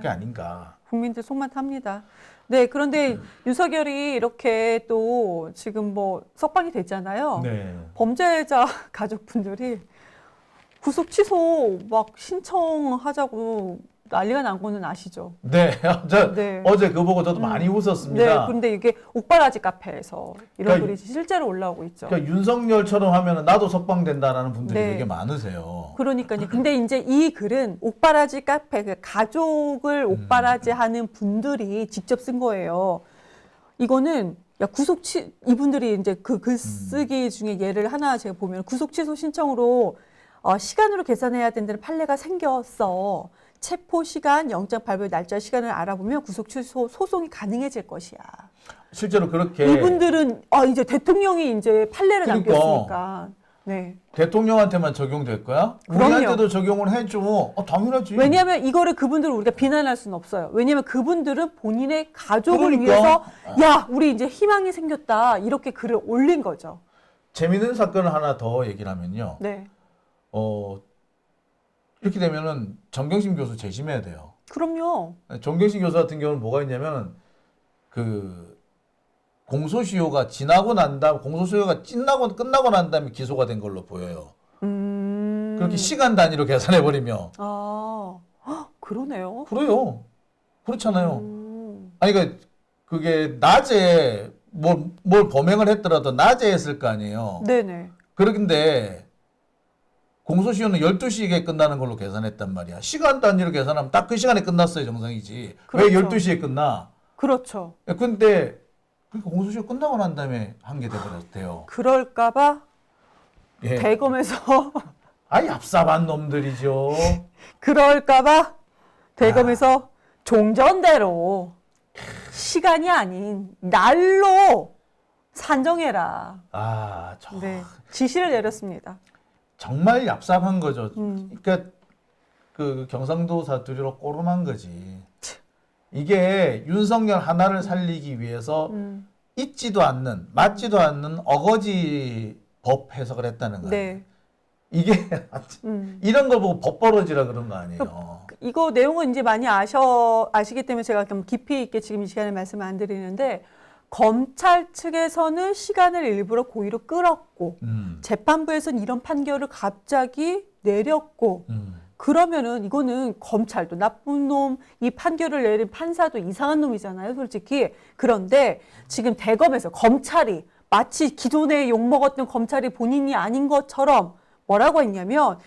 Speaker 1: 게 아닌가.
Speaker 2: 국민들 속만 탑니다. 네, 그런데 윤석열이 이렇게 또 지금 뭐 석방이 됐잖아요.
Speaker 1: 네.
Speaker 2: 범죄자 가족분들이 구속 취소 막 신청하자고 난리가 난 거는 아시죠?
Speaker 1: 네,
Speaker 2: 네.
Speaker 1: 어제 그거 보고 저도 많이
Speaker 2: 네,
Speaker 1: 웃었습니다.
Speaker 2: 그런데 이게 옥바라지 카페에서 이런
Speaker 1: 그러니까
Speaker 2: 글이 실제로 올라오고 있죠.
Speaker 1: 그러니까 윤석열처럼 하면 나도 석방된다라는 분들이
Speaker 2: 네.
Speaker 1: 되게 많으세요.
Speaker 2: 그러니까요. 근데 이제 이 글은 옥바라지 카페, 그 가족을 옥바라지 하는 분들이 직접 쓴 거예요. 이거는 이분들이 이제 그 글 쓰기 중에 예를 하나 제가 보면 구속 취소 신청으로 시간으로 계산해야 된다는 판례가 생겼어. 체포 시간, 영장 발부 날짜 시간을 알아보면 구속 취소 소송이 가능해질 것이야.
Speaker 1: 실제로 그렇게
Speaker 2: 이분들은 이제 대통령이 이제 판례를
Speaker 1: 그러니까.
Speaker 2: 남겼으니까. 네.
Speaker 1: 대통령한테만 적용될 거야?
Speaker 2: 그럼요.
Speaker 1: 우리한테도 적용을 해줘. 당연하지.
Speaker 2: 왜냐하면 이거를 그분들을 우리가 비난할 수는 없어요. 왜냐하면 그분들은 본인의 가족을
Speaker 1: 그러니까.
Speaker 2: 위해서 야, 우리 이제 희망이 생겼다. 이렇게 글을 올린 거죠.
Speaker 1: 재미있는 사건을 하나 더 얘기를 하면요.
Speaker 2: 네.
Speaker 1: 이렇게 되면은 정경심 교수 재심해야 돼요.
Speaker 2: 그럼요.
Speaker 1: 정경심 교수 같은 경우는 뭐가 있냐면 그 공소시효가 지나고 난 다음 공소시효가 끝나고 난 다음에 기소가 된 걸로 보여요. 그렇게 시간 단위로 계산해 버리면
Speaker 2: 그러네요.
Speaker 1: 그래요. 그렇잖아요. 아니 그러니까 그게 낮에 뭘 범행을 했더라도 낮에 했을 거 아니에요.
Speaker 2: 네네.
Speaker 1: 그런데 공소시효는 12시에 끝나는 걸로 계산했단 말이야. 시간 단위로 계산하면 딱 그 시간에 끝났어요. 정상이지. 왜
Speaker 2: 그렇죠.
Speaker 1: 12시에 끝나?
Speaker 2: 그렇죠.
Speaker 1: 근데 그러니까 공소시효 끝나고 난 다음에 한 게 돼버렸대요.
Speaker 2: 그럴까봐
Speaker 1: 예.
Speaker 2: 대검에서
Speaker 1: 얍삽한 놈들이죠.
Speaker 2: 그럴까봐 대검에서 종전대로 시간이 아닌 날로 산정해라. 네, 지시를 내렸습니다.
Speaker 1: 정말 얍삽한 거죠. 그러니까 그 경상도 사투리로 꼬름한 거지. 이게 윤석열 하나를 살리기 위해서 있지도 않는, 맞지도 않는 어거지 법 해석을 했다는 거예요.
Speaker 2: 네.
Speaker 1: 이게 이런 걸 보고 법벌어지라 그런 거 아니에요.
Speaker 2: 이거 내용은 이제 많이 아시기 때문에 제가 좀 깊이 있게 지금 이 시간에 말씀 안 드리는데 검찰 측에서는 시간을 일부러 고의로 끌었고 재판부에서는 이런 판결을 갑자기 내렸고 그러면은 이거는 검찰도 나쁜 놈, 이 판결을 내린 판사도 이상한 놈이잖아요, 솔직히. 그런데 지금 대검에서 검찰이 마치 기존에 욕먹었던 검찰이 본인이 아닌 것처럼 뭐라고 했냐면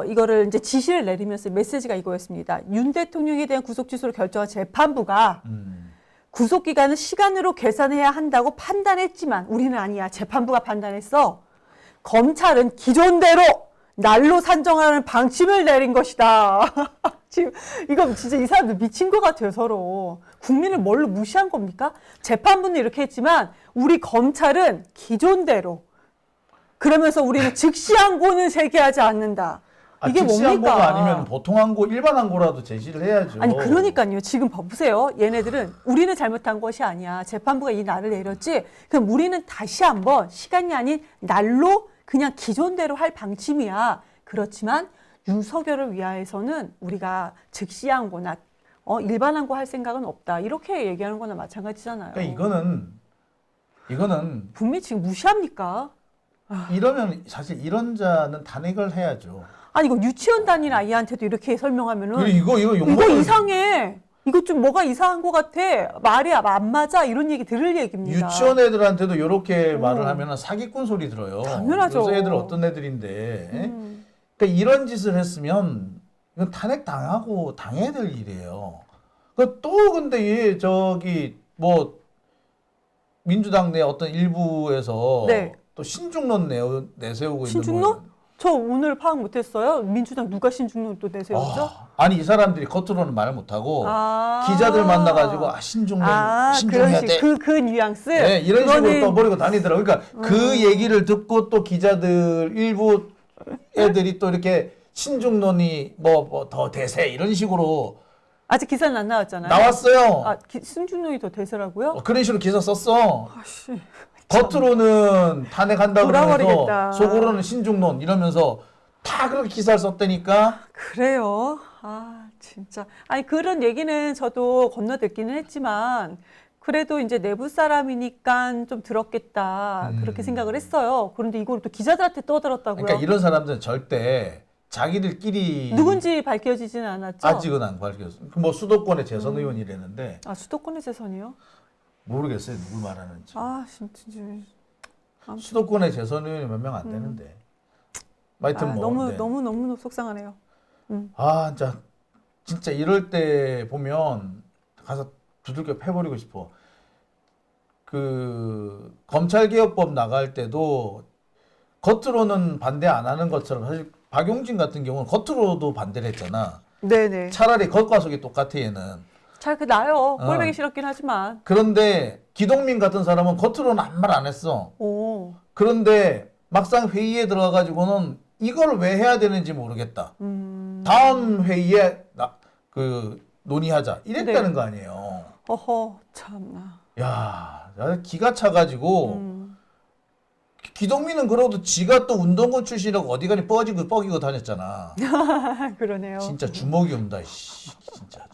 Speaker 2: 이거를 이제 지시를 내리면서 메시지가 이거였습니다. 윤 대통령에 대한 구속 취소를 결정한 재판부가 구속 기간은 시간으로 계산해야 한다고 판단했지만 우리는 아니야. 재판부가 판단했어. 검찰은 기존대로 날로 산정하는 방침을 내린 것이다. 지금 이거 진짜 이 사람들 미친 것 같아요, 서로. 국민을 뭘로 무시한 겁니까? 재판부는 이렇게 했지만 우리 검찰은 기존대로. 그러면서 우리는 즉시항고는 제기하지 않는다. 이게
Speaker 1: 즉시항고가
Speaker 2: 뭡니까?
Speaker 1: 아니면 보통항고, 일반항고라도 제시를 해야죠.
Speaker 2: 아니 그러니까요. 지금 보세요. 얘네들은 우리는 잘못한 것이 아니야. 재판부가 이 날을 내렸지. 그럼 우리는 다시 한번 시간이 아닌 날로 그냥 기존대로 할 방침이야. 그렇지만 윤석열을 위하여서는 우리가 즉시항고나 일반항고 할 생각은 없다. 이렇게 얘기하는 거나 마찬가지잖아요.
Speaker 1: 그러니까 이거는
Speaker 2: 분명히 지금 무시합니까?
Speaker 1: 이러면 사실 이런 자는 탄핵을 해야죠.
Speaker 2: 아니 이거 유치원 다니는 아이한테도 이렇게 설명하면은
Speaker 1: 이거
Speaker 2: 이거 이상해. 이거 좀 뭐가 이상한 것 같아. 말이 안 맞아. 이런 얘기 들을 얘기입니다.
Speaker 1: 유치원 애들한테도 이렇게 말을 하면 사기꾼 소리 들어요.
Speaker 2: 당연하죠.
Speaker 1: 요새 애들 어떤 애들인데. 그러니까 이런 짓을 했으면 이건 탄핵 당해야 될 일이에요. 또 근데 뭐 민주당 내 어떤 일부에서
Speaker 2: 네.
Speaker 1: 또 신중론 내세우고
Speaker 2: 신중론?
Speaker 1: 있는 거예요.
Speaker 2: 저 오늘 파악 못했어요. 민주당 누가 신중론 또 내세웠죠?
Speaker 1: 아니 이 사람들이 겉으로는 말 못하고 기자들 만나가지고 신중해야 돼.
Speaker 2: 그 뉘앙스.
Speaker 1: 네, 이런 식으로 떠버리고 다니더라고요. 그러니까 그 얘기를 듣고 또 기자들 일부 애들이 또 이렇게 신중론이 뭐 더 대세 이런 식으로
Speaker 2: 아직 기사는 안 나왔잖아요.
Speaker 1: 나왔어요.
Speaker 2: 신중론이 더 대세라고요?
Speaker 1: 그런 식으로 기사 썼어.
Speaker 2: 아씨.
Speaker 1: 겉으로는 탄핵한다고 그러면서
Speaker 2: 돌아버리겠다.
Speaker 1: 속으로는 신중론 이러면서 다 그렇게 기사를 썼다니까.
Speaker 2: 그래요? 진짜. 아니, 그런 얘기는 저도 건너듣기는 했지만, 그래도 이제 내부 사람이니까 좀 들었겠다. 그렇게 생각을 했어요. 그런데 이걸 또 기자들한테 떠들었다고요?
Speaker 1: 그러니까 이런 사람들은 절대 자기들끼리
Speaker 2: 누군지 밝혀지지는 않았죠?
Speaker 1: 아직은 안 밝혔어. 뭐 수도권의 재선 의원이라는데
Speaker 2: 수도권의 재선이요?
Speaker 1: 모르겠어요. 누굴 말하는지.
Speaker 2: 진짜.
Speaker 1: 수도권의 재선 의원이 몇 명 안 되는데. 하여튼
Speaker 2: 너무 속상하네요.
Speaker 1: 진짜 이럴 때 보면 가서 두들겨 패버리고 싶어. 그 검찰개혁법 나갈 때도 겉으로는 반대 안 하는 것처럼 사실 박용진 같은 경우는 겉으로도 반대를 했잖아.
Speaker 2: 네네.
Speaker 1: 차라리 겉과 속이 똑같아 얘는.
Speaker 2: 잘 그 나요. 꼴보기 싫었긴 하지만.
Speaker 1: 그런데 기동민 같은 사람은 겉으로는 아무 말 안 했어.
Speaker 2: 오.
Speaker 1: 그런데 막상 회의에 들어가가지고는 이걸 왜 해야 되는지 모르겠다. 다음 회의에 논의하자. 이랬다는
Speaker 2: 네.
Speaker 1: 거 아니에요.
Speaker 2: 어허, 참나.
Speaker 1: 야, 나 기가 차가지고 기동민은 그러도 지가 또 운동권 출신이라고 어디 가니 뻐기고 다녔잖아.
Speaker 2: 그러네요.
Speaker 1: 진짜 주먹이 온다. 씨, 진짜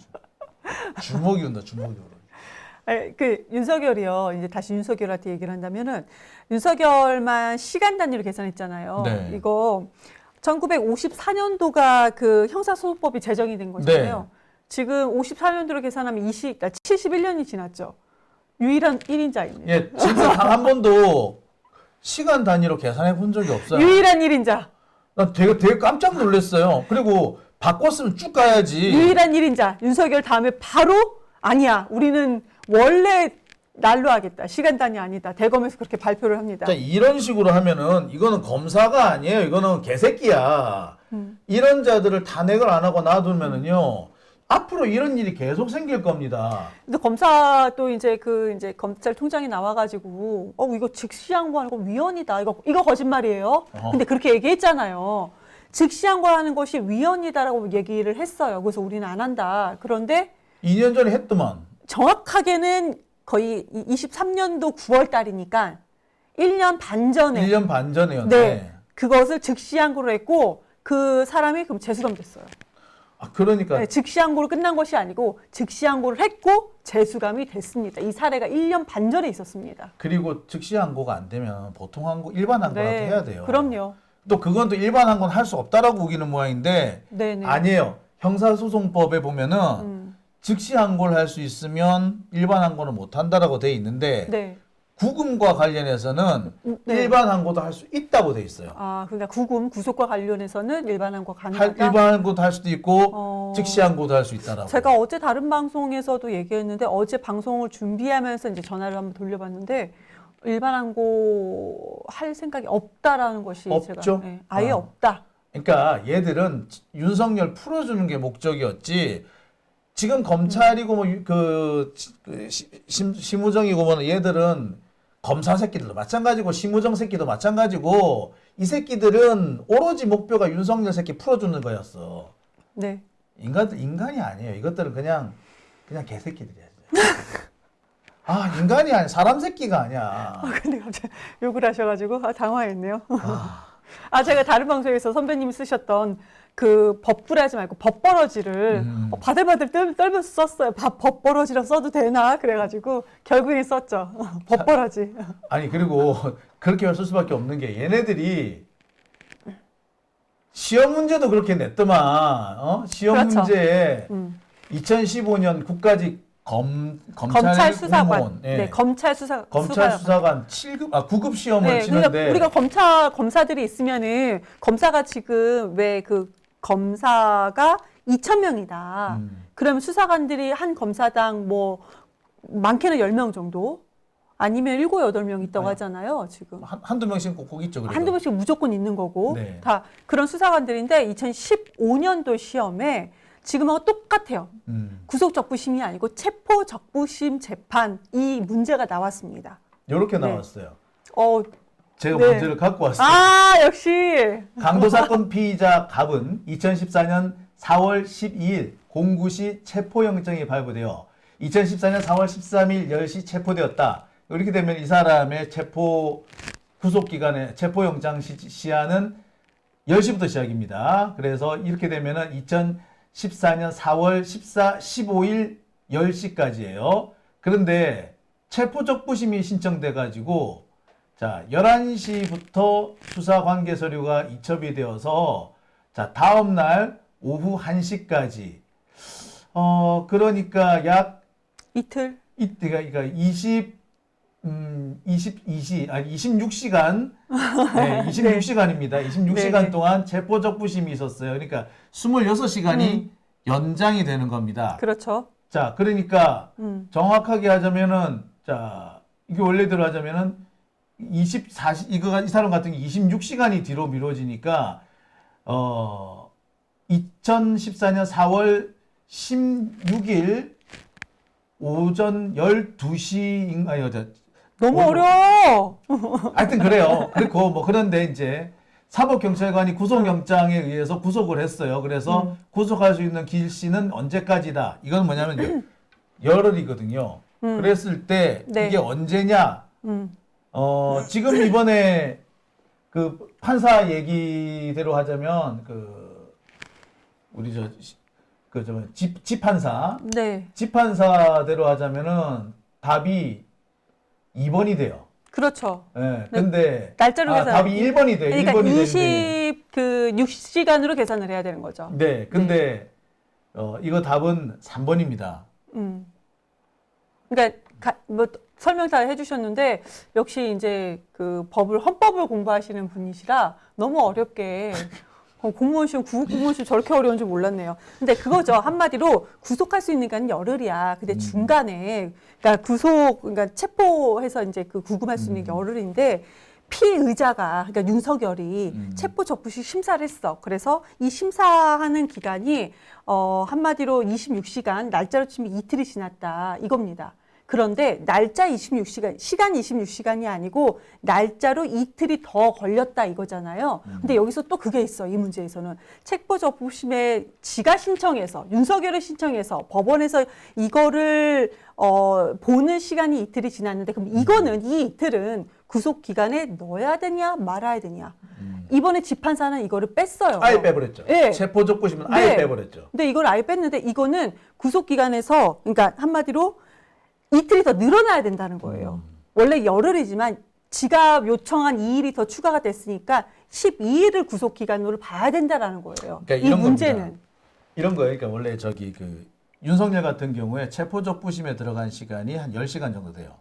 Speaker 1: 주먹이 온다. 주먹이 온다.
Speaker 2: 그 윤석열이요. 이제 다시 윤석열한테 얘기를 한다면은 윤석열만 시간 단위로 계산했잖아요.
Speaker 1: 네.
Speaker 2: 이거 1954년도가 그 형사소송법이 제정이 된 거잖아요.
Speaker 1: 네.
Speaker 2: 지금 54년도로 계산하면 71년이 지났죠. 유일한 1인자입니다.
Speaker 1: 예, 지금 단 한 번도 시간 단위로 계산해 본 적이 없어요.
Speaker 2: 유일한 1인자.
Speaker 1: 나 되게 깜짝 놀랐어요. 그리고 바꿨으면 쭉 가야지.
Speaker 2: 유일한 1인자. 윤석열 다음에 바로 아니야. 우리는 원래 날로 하겠다. 시간 단위 아니다. 대검에서 그렇게 발표를 합니다.
Speaker 1: 자, 이런 식으로 하면은 이거는 검사가 아니에요. 이거는 개새끼야. 이런 자들을 탄핵을 안 하고 놔두면은요. 앞으로 이런 일이 계속 생길 겁니다.
Speaker 2: 근데 검사도 이제 검찰총장이 나와가지고 이거 즉시 항고하는 거 위헌이다. 이거 거짓말이에요. 근데 그렇게 얘기했잖아요. 즉시 항고하는 것이 위헌이다라고 얘기를 했어요. 그래서 우리는 안 한다. 그런데
Speaker 1: 2년 전에 했더만.
Speaker 2: 정확하게는 거의 23년도 9월 달이니까 1년 반 전에
Speaker 1: 1년 반 전에요.
Speaker 2: 네. 그것을 즉시 항고를 했고 그 사람이 그럼 재수감 됐어요.
Speaker 1: 아, 그러니까
Speaker 2: 네, 즉시 항고로 끝난 것이 아니고 즉시 항고를 했고 재수감이 됐습니다. 이 사례가 1년 반 전에 있었습니다.
Speaker 1: 그리고 즉시 항고가 안 되면 보통 항고, 일반 항고라도
Speaker 2: 네,
Speaker 1: 해야 돼요.
Speaker 2: 그럼요.
Speaker 1: 또 그건 또 일반 항고는 할 수 없다라고 우기는 모양인데
Speaker 2: 네네.
Speaker 1: 아니에요. 형사소송법에 보면은 즉시 항고를 할 수 있으면 일반 항고는 못 한다라고 돼 있는데
Speaker 2: 네.
Speaker 1: 구금과 관련해서는
Speaker 2: 네.
Speaker 1: 일반 항고도 할 수 있다고 돼 있어요.
Speaker 2: 아, 그러니까 구금 구속과 관련해서는 일반 항고 가능하다.
Speaker 1: 일반 항고도 할 수도 있고 즉시 항고도 할 수 있다라고.
Speaker 2: 제가 어제 다른 방송에서도 얘기했는데 어제 방송을 준비하면서 이제 전화를 한번 돌려봤는데 일반 항고 할 생각이 없다라는 것이
Speaker 1: 없죠?
Speaker 2: 제가 아예 없다.
Speaker 1: 그러니까 얘들은 윤석열 풀어주는 게 목적이었지. 지금 검찰이고 심우정이고 뭐 얘들은 검사 새끼들도 마찬가지고 심우정 새끼도 마찬가지고 이 새끼들은 오로지 목표가 윤석열 새끼 풀어주는 거였어.
Speaker 2: 네.
Speaker 1: 인간이 아니에요. 이것들은 그냥 개새끼들이야. 아, 인간이 아니야. 사람 새끼가 아니야.
Speaker 2: 근데 갑자기 욕을 하셔가지고 당황했네요. 제가 다른 방송에서 선배님이 쓰셨던 그 법부라지 말고 법버러지를 바들바들 떨면서 썼어요. 법버러지라고 써도 되나? 그래가지고 결국엔 썼죠. 법버러지.
Speaker 1: 아니 그리고 그렇게 쓸 수밖에 없는 게 얘네들이 시험 문제도 그렇게 냈더만 시험
Speaker 2: 그렇죠.
Speaker 1: 문제에 2015년 국가직
Speaker 2: 검찰 수사관,
Speaker 1: 공무원,
Speaker 2: 네, 검찰 수사관
Speaker 1: 9급 시험을
Speaker 2: 네,
Speaker 1: 치는데
Speaker 2: 그러니까 우리가 검사들이 있으면은 검사가 지금 왜 그 검사가 2,000명이다. 그러면 수사관들이 한 검사당 뭐 많게는 10명 정도 아니면 7, 8명 있다고 하잖아요. 지금
Speaker 1: 한두 명씩 꼭 있죠. 그래도.
Speaker 2: 한두 명씩 무조건 있는 거고
Speaker 1: 네.
Speaker 2: 다 그런 수사관들인데 2015년도 시험에 지금하고 똑같아요. 구속적부심이 아니고 체포적부심 재판 이 문제가 나왔습니다.
Speaker 1: 이렇게
Speaker 2: 네.
Speaker 1: 나왔어요. 제가
Speaker 2: 네.
Speaker 1: 문제를 갖고 왔어요.
Speaker 2: 역시
Speaker 1: 강도 사건 피의자 갑은 2014년 4월 12일 공구시 체포영장이 발부되어 2014년 4월 13일 10시 체포되었다. 이렇게 되면 이 사람의 구속기간의 체포영장 시한은 10시부터 시작입니다. 그래서 이렇게 되면은 2014년 4월 14, 15일 10시까지예요. 그런데 체포적부심이 신청돼가지고 자 11시부터 수사관계 서류가 이첩이 되어서 자 다음 날 오후 1시까지 그러니까 약
Speaker 2: 이틀
Speaker 1: 그러니까 26시간 네, 26시간입니다. 26시간
Speaker 2: 네.
Speaker 1: 동안 체포적부심이 있었어요. 그러니까 26시간이 연장이 되는 겁니다.
Speaker 2: 그렇죠.
Speaker 1: 자, 그러니까 정확하게 하자면은 자, 이게 원래대로 하자면은 이 사람 같은 게 26시간이 뒤로 미뤄지니까 2014년 4월 16일 오전 12시 아니
Speaker 2: 너무 어려워.
Speaker 1: 하여튼 그래요. 그리고 뭐 그런데 이제 사법경찰관이 구속영장에 의해서 구속을 했어요. 그래서 구속할 수 있는 길씨는 언제까지다. 이건 뭐냐면 열흘이거든요. 그랬을 때
Speaker 2: 네.
Speaker 1: 이게 언제냐? 지금 이번에 그 판사 얘기대로 하자면 우리 지판사
Speaker 2: 네.
Speaker 1: 지판사대로 하자면은 답이 2번이 돼요.
Speaker 2: 그렇죠.
Speaker 1: 예. 근데
Speaker 2: 날짜로 계산.
Speaker 1: 답이 1번이 돼요.
Speaker 2: 그러니까
Speaker 1: 1번이 되는데.
Speaker 2: 26시간으로 계산을 해야 되는 거죠.
Speaker 1: 네. 근데 이거 답은 3번입니다.
Speaker 2: 그러니까 뭐 설명 다 해주셨는데 역시 이제 그 헌법을 공부하시는 분이시라 너무 어렵게 공무원 시험, 구급 공무원 시험 저렇게 어려운 줄 몰랐네요. 근데 그거죠. 한마디로 구속할 수 있는 건 열흘이야. 근데 중간에 그러니까 그러니까 체포해서 이제 그 구금할 수 있는 게 열흘인데 피의자가 그러니까 윤석열이 체포 적부식 심사를 했어. 그래서 이 심사하는 기간이 한마디로 26시간, 날짜로 치면 이틀이 지났다 이겁니다. 그런데 날짜 26시간, 시간 26시간이 아니고 날짜로 이틀이 더 걸렸다 이거잖아요. 근데 여기서 또 그게 있어. 이 문제에서는 체포 적부심에 지가 신청해서 윤석열이 신청해서 법원에서 이거를 보는 시간이 이틀이 지났는데 그럼 이거는 이 이틀은 구속 기간에 넣어야 되냐 말아야 되냐. 이번에 지판사는 이거를 뺐어요.
Speaker 1: 아예 빼버렸죠.
Speaker 2: 네.
Speaker 1: 체포적 보시면 아예
Speaker 2: 네.
Speaker 1: 빼버렸죠.
Speaker 2: 근데 이걸 아예 뺐는데 이거는 구속 기간에서 그러니까 한마디로 이틀이 더 늘어나야 된다는 거예요. 원래 열흘이지만 지가 요청한 2일이 더 추가가 됐으니까 12일을 구속 기간으로 봐야 된다라는 거예요.
Speaker 1: 그러니까
Speaker 2: 이 문제는.
Speaker 1: 겁니다. 이런 거예요. 그러니까 원래 윤석열 같은 경우에 체포적 부심에 들어간 시간이 한 10시간 정도 돼요.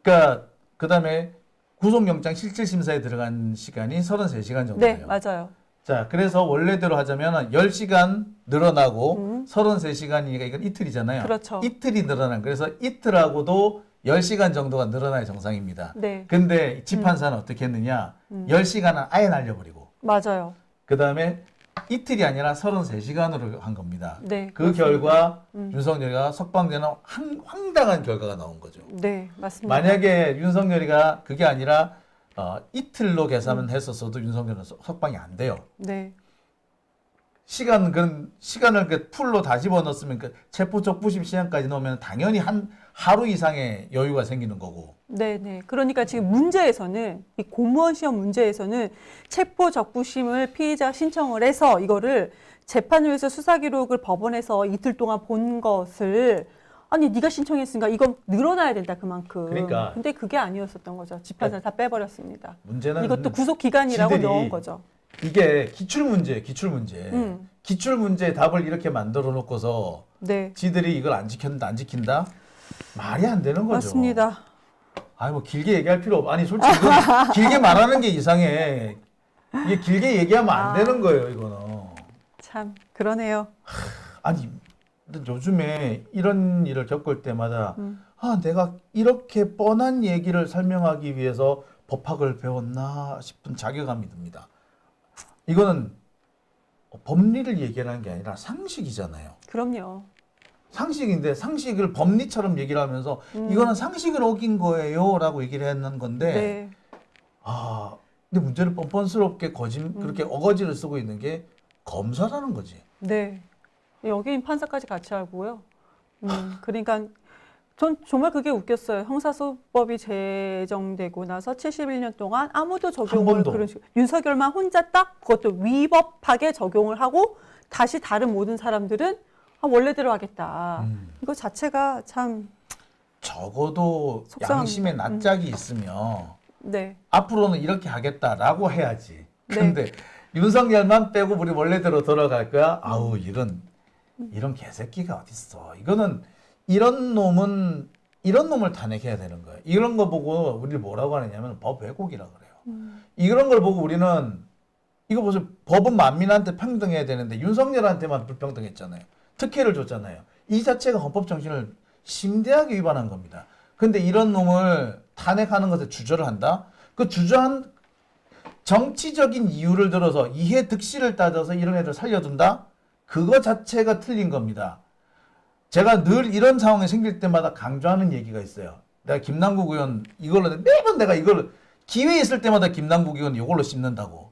Speaker 1: 그러니까 그다음에 구속영장 실질심사에 들어간 시간이 33시간 정도
Speaker 2: 네,
Speaker 1: 돼요.
Speaker 2: 맞아요.
Speaker 1: 자, 그래서 원래대로 하자면 10시간 늘어나고 33시간이니까 이건 이틀이잖아요.
Speaker 2: 그렇죠.
Speaker 1: 이틀이 늘어난. 그래서 이틀하고도 10시간 정도가 늘어나야 정상입니다.
Speaker 2: 네.
Speaker 1: 근데 지판사는 어떻게 했느냐? 10시간은 아예 날려버리고.
Speaker 2: 맞아요.
Speaker 1: 그다음에 이틀이 아니라 33시간으로 한 겁니다.
Speaker 2: 네,
Speaker 1: 그
Speaker 2: 그렇습니다.
Speaker 1: 결과 윤석열이가 석방되는 황당한 결과가 나온 거죠.
Speaker 2: 네, 맞습니다.
Speaker 1: 만약에 윤석열이가 그게 아니라 이틀로 계산을 했었어도 윤석열은 석방이 안 돼요.
Speaker 2: 네.
Speaker 1: 시간을 풀로 다 집어넣었으면 체포적 부심 시간까지 넣으면 당연히 하루 이상의 여유가 생기는 거고.
Speaker 2: 네, 네. 그러니까 지금 문제에서는 이 공무원 시험 문제에서는 체포 적부심을 피의자가 신청을 해서 이거를 재판을 위해서 수사 기록을 법원에서 이틀 동안 본 것을 아니 네가 신청했으니까 이건 늘어나야 된다 그만큼.
Speaker 1: 그러니까.
Speaker 2: 근데 그게 아니었었던 거죠. 지판사 다 빼버렸습니다.
Speaker 1: 문제는
Speaker 2: 이것도 구속 기간이라고
Speaker 1: 지들이
Speaker 2: 넣은 거죠.
Speaker 1: 이게 기출문제. 기출문제 답을 이렇게 만들어 놓고서
Speaker 2: 네,
Speaker 1: 지들이 이걸 안 지킨다? 말이 안 되는 거죠.
Speaker 2: 맞습니다.
Speaker 1: 아니 뭐 길게 얘기할 필요 없. 아니 솔직히 이건 길게 말하는 게 이상해. 이게 길게 얘기하면 안 되는 거예요, 이거는.
Speaker 2: 참 그러네요.
Speaker 1: 아니 근데 요즘에 이런 일을 겪을 때마다 내가 이렇게 뻔한 얘기를 설명하기 위해서 법학을 배웠나 싶은 자괴감이 듭니다. 이거는 법리를 얘기하는 게 아니라 상식이잖아요.
Speaker 2: 그럼요.
Speaker 1: 상식인데 상식을 법리처럼 얘기를 하면서 이거는 상식을 어긴 거예요라고 얘기를 했는 건데
Speaker 2: 네,
Speaker 1: 근데 문제는 뻔뻔스럽게 그렇게 어거지를 쓰고 있는 게 검사라는 거지.
Speaker 2: 네. 여기인 판사까지 같이 알고요. 그러니까 전 정말 그게 웃겼어요. 형사소법이 제정되고 나서 71년 동안 아무도 적용을
Speaker 1: 번도.
Speaker 2: 그런 식으로 윤석열만 혼자 딱 그것도 위법하게 적용을 하고 다시 다른 모든 사람들은 원래대로 하겠다. 이거 자체가 참
Speaker 1: 적어도
Speaker 2: 속상합니다.
Speaker 1: 양심의 낯짝이 있으면
Speaker 2: 네.
Speaker 1: 앞으로는 이렇게 하겠다라고 해야지.
Speaker 2: 네.
Speaker 1: 근데 윤석열만 빼고 우리 원래대로 돌아갈 거야. 아우 이런 개새끼가 어딨어. 이런 놈을 탄핵해야 되는 거예요. 이런 거 보고 우리를 뭐라고 하느냐면 법 왜곡이라 그래요. 이런 걸 보고 우리는 이거 보세요. 법은 만민한테 평등해야 되는데 윤석열한테만 불평등했잖아요. 특혜를 줬잖아요. 이 자체가 헌법 정신을 심대하게 위반한 겁니다. 근데 이런 놈을 탄핵하는 것에 주저를 한다? 그 주저한 정치적인 이유를 들어서 이해 득실을 따져서 이런 애들 살려둔다? 그거 자체가 틀린 겁니다. 제가 늘 이런 상황이 생길 때마다 강조하는 얘기가 있어요. 내가 김남국 의원 이걸로 매번 내가 이걸 기회 있을 때마다 김남국 의원 이걸로 씹는다고.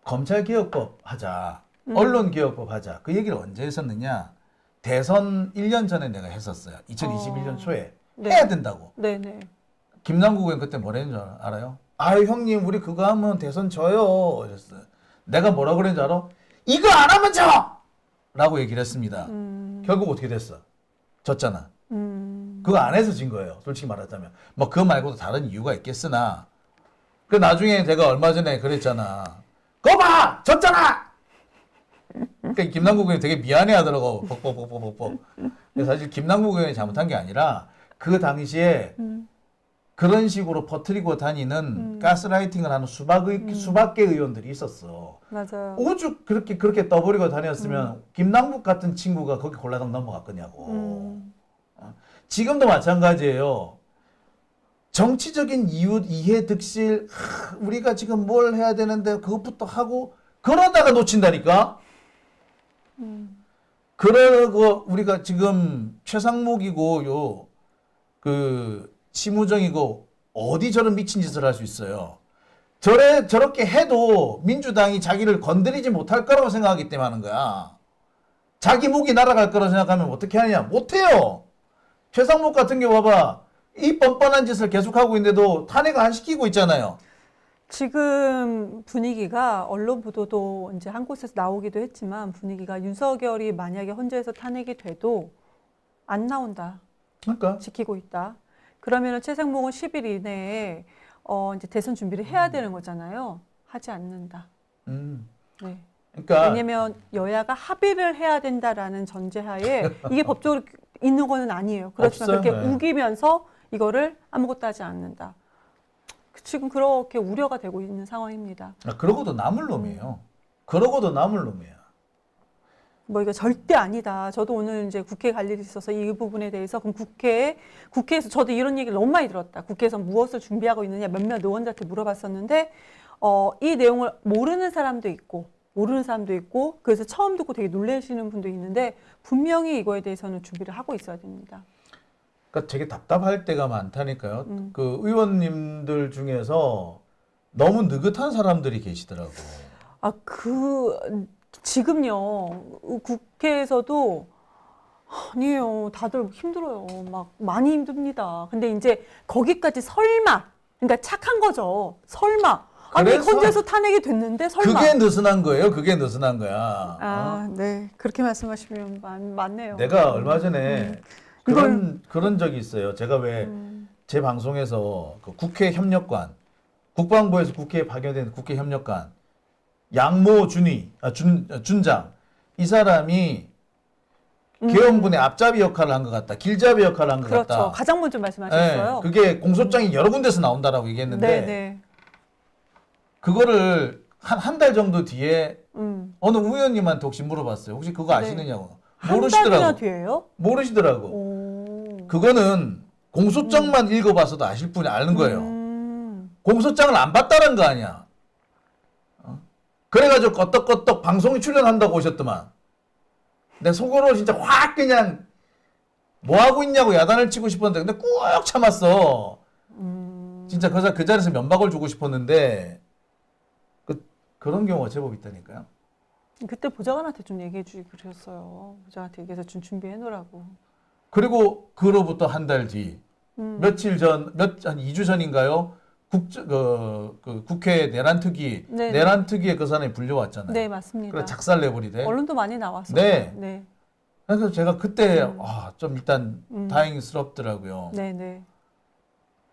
Speaker 1: 검찰개혁법 하자. 언론개혁법 하자. 그 얘기를 언제 했었느냐. 대선 1년 전에 내가 했었어요. 2021년 초에.
Speaker 2: 네.
Speaker 1: 해야 된다고.
Speaker 2: 네네.
Speaker 1: 김남국 의원 그때 뭐라 했는 줄 알아요? 아유 형님 우리 그거 하면 대선 져요. 이랬어요. 내가 뭐라 그랬는지 알아? 이거 안 하면 져! 라고 얘기를 했습니다. 결국 어떻게 됐어? 졌잖아. 그거 안 해서 진 거예요. 솔직히 말하자면. 뭐 그거 말고도 다른 이유가 있겠으나 그 나중에 제가 얼마 전에 그랬잖아. 그거 봐! 졌잖아! 그러니까 김남국 의원이 되게 미안해 하더라고. 벅벅벅벅벅. 근데 사실 김남국 의원이 잘못한 게 아니라 그 당시에 그런 식으로 퍼뜨리고 다니는 가스라이팅을 하는 수박 개 의원들이 있었어.
Speaker 2: 맞아요.
Speaker 1: 오죽 그렇게 떠버리고 다녔으면 김남국 같은 친구가 거기 골라당 넘어갔거냐고. 지금도 마찬가지예요. 정치적인 이유, 이해, 득실, 우리가 지금 뭘 해야 되는데 그것부터 하고 그러다가 놓친다니까. 그러고 우리가 지금 최상목이고 심우정이고 어디 저런 미친 짓을 할 수 있어요. 저렇게 해도 민주당이 자기를 건드리지 못할 거라고 생각하기 때문에 하는 거야. 자기 목이 날아갈 거라고 생각하면 어떻게 하느냐? 못해요. 최상목 같은 경우 봐봐. 이 뻔뻔한 짓을 계속하고 있는데도 탄핵을 안 시키고 있잖아요.
Speaker 2: 지금 분위기가 언론 보도도 이제 한 곳에서 나오기도 했지만 분위기가 윤석열이 만약에 헌재에서 탄핵이 돼도 안 나온다.
Speaker 1: 그러니까.
Speaker 2: 지키고 있다. 그러면은 최상목은 10일 이내에 이제 대선 준비를 해야 되는 거잖아요. 하지 않는다. 네.
Speaker 1: 그러니까
Speaker 2: 왜냐면 여야가 합의를 해야 된다라는 전제하에 이게 법적으로 있는 거는 아니에요. 그렇지만
Speaker 1: 없어요.
Speaker 2: 그렇게
Speaker 1: 네.
Speaker 2: 우기면서 이거를 아무것도 하지 않는다. 지금 그렇게 우려가 되고 있는 상황입니다.
Speaker 1: 그러고도 남을 놈이에요. 그러고도 남을 놈이야.
Speaker 2: 뭐 이거 절대 아니다. 저도 오늘 이제 국회에 갈 일이 있어서 이 부분에 대해서 그럼 국회에서 저도 이런 얘기를 너무 많이 들었다. 국회에서 무엇을 준비하고 있느냐 몇몇 의원들한테 물어봤었는데 이 내용을 모르는 사람도 있고 그래서 처음 듣고 되게 놀라시는 분도 있는데 분명히 이거에 대해서는 준비를 하고 있어야 됩니다.
Speaker 1: 그러니까 되게 답답할 때가 많다니까요. 그 의원님들 중에서 너무 느긋한 사람들이 계시더라고.
Speaker 2: 지금요, 국회에서도 아니에요. 다들 힘들어요. 막 많이 힘듭니다. 근데 이제 거기까지 설마, 그러니까 착한 거죠. 설마. 아니,
Speaker 1: 그래서
Speaker 2: 헌재에서 탄핵이 됐는데 설마.
Speaker 1: 그게 느슨한 거예요. 그게 느슨한 거야.
Speaker 2: 네. 그렇게 말씀하시면 맞네요.
Speaker 1: 내가 얼마 전에 그런 적이 있어요. 제가 왜 제 방송에서 그 국회 협력관, 국방부에서 국회에 파견된 국회 협력관 양모 준장 이 사람이 계엄군의 앞잡이 역할을 한 것 같다. 길잡이 역할을 한 것
Speaker 2: 그렇죠.
Speaker 1: 같다.
Speaker 2: 가장 먼저 말씀하셨어요.
Speaker 1: 네, 그게 공소장이 여러 군데서 나온다라고 얘기했는데
Speaker 2: 네.
Speaker 1: 그거를 한 달 정도 뒤에 어느 의원님한테 혹시 물어봤어요. 혹시 그거 아시느냐고.
Speaker 2: 한 달이나
Speaker 1: 모르시더라고.
Speaker 2: 뒤에요?
Speaker 1: 모르시더라고.
Speaker 2: 오.
Speaker 1: 그거는 공소장만 읽어봐서도 아실 분이 아는 거예요. 공소장을 안 봤다는 거 아니야. 그래가지고 껐떡껐떡 방송에 출연한다고 오셨더만. 내 속으로 진짜 확 그냥 뭐 하고 있냐고 야단을 치고 싶었는데 근데 꾹 참았어. 진짜 그 자리에서 면박을 주고 싶었는데 그런 경우가 제법 있다니까요.
Speaker 2: 그때 보좌관한테 좀 얘기해 주기 그랬어요. 보좌관한테 얘기해서 좀 준비해 놓으라고.
Speaker 1: 그리고 그로부터 한 달 뒤, 며칠 전, 한 2주 전인가요? 국회 내란특위,
Speaker 2: 네네.
Speaker 1: 내란특위에 그 사람이 불려왔잖아요.
Speaker 2: 네, 맞습니다.
Speaker 1: 그래 작살 내버리대.
Speaker 2: 언론도 많이 나왔어요.
Speaker 1: 네. 그래서 제가 그때 좀 일단 다행스럽더라고요.
Speaker 2: 네.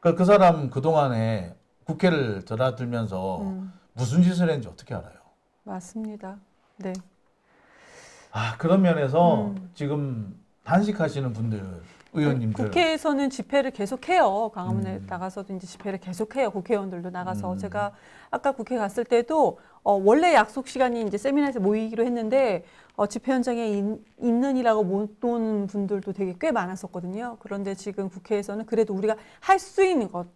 Speaker 1: 그 사람 그동안에 국회를 드나들면서 무슨 짓을 했는지 어떻게 알아요?
Speaker 2: 맞습니다. 네.
Speaker 1: 그런 면에서 지금 단식하시는 분들, 의원님들.
Speaker 2: 국회에서는 집회를 계속해요. 광화문에 나가서도 이제 집회를 계속해요. 국회의원들도 나가서. 제가 아까 국회 갔을 때도 원래 약속 시간이 이제 세미나에서 모이기로 했는데 집회 현장에 있는이라고 못 온 분들도 되게 꽤 많았었거든요. 그런데 지금 국회에서는 그래도 우리가 할 수 있는 것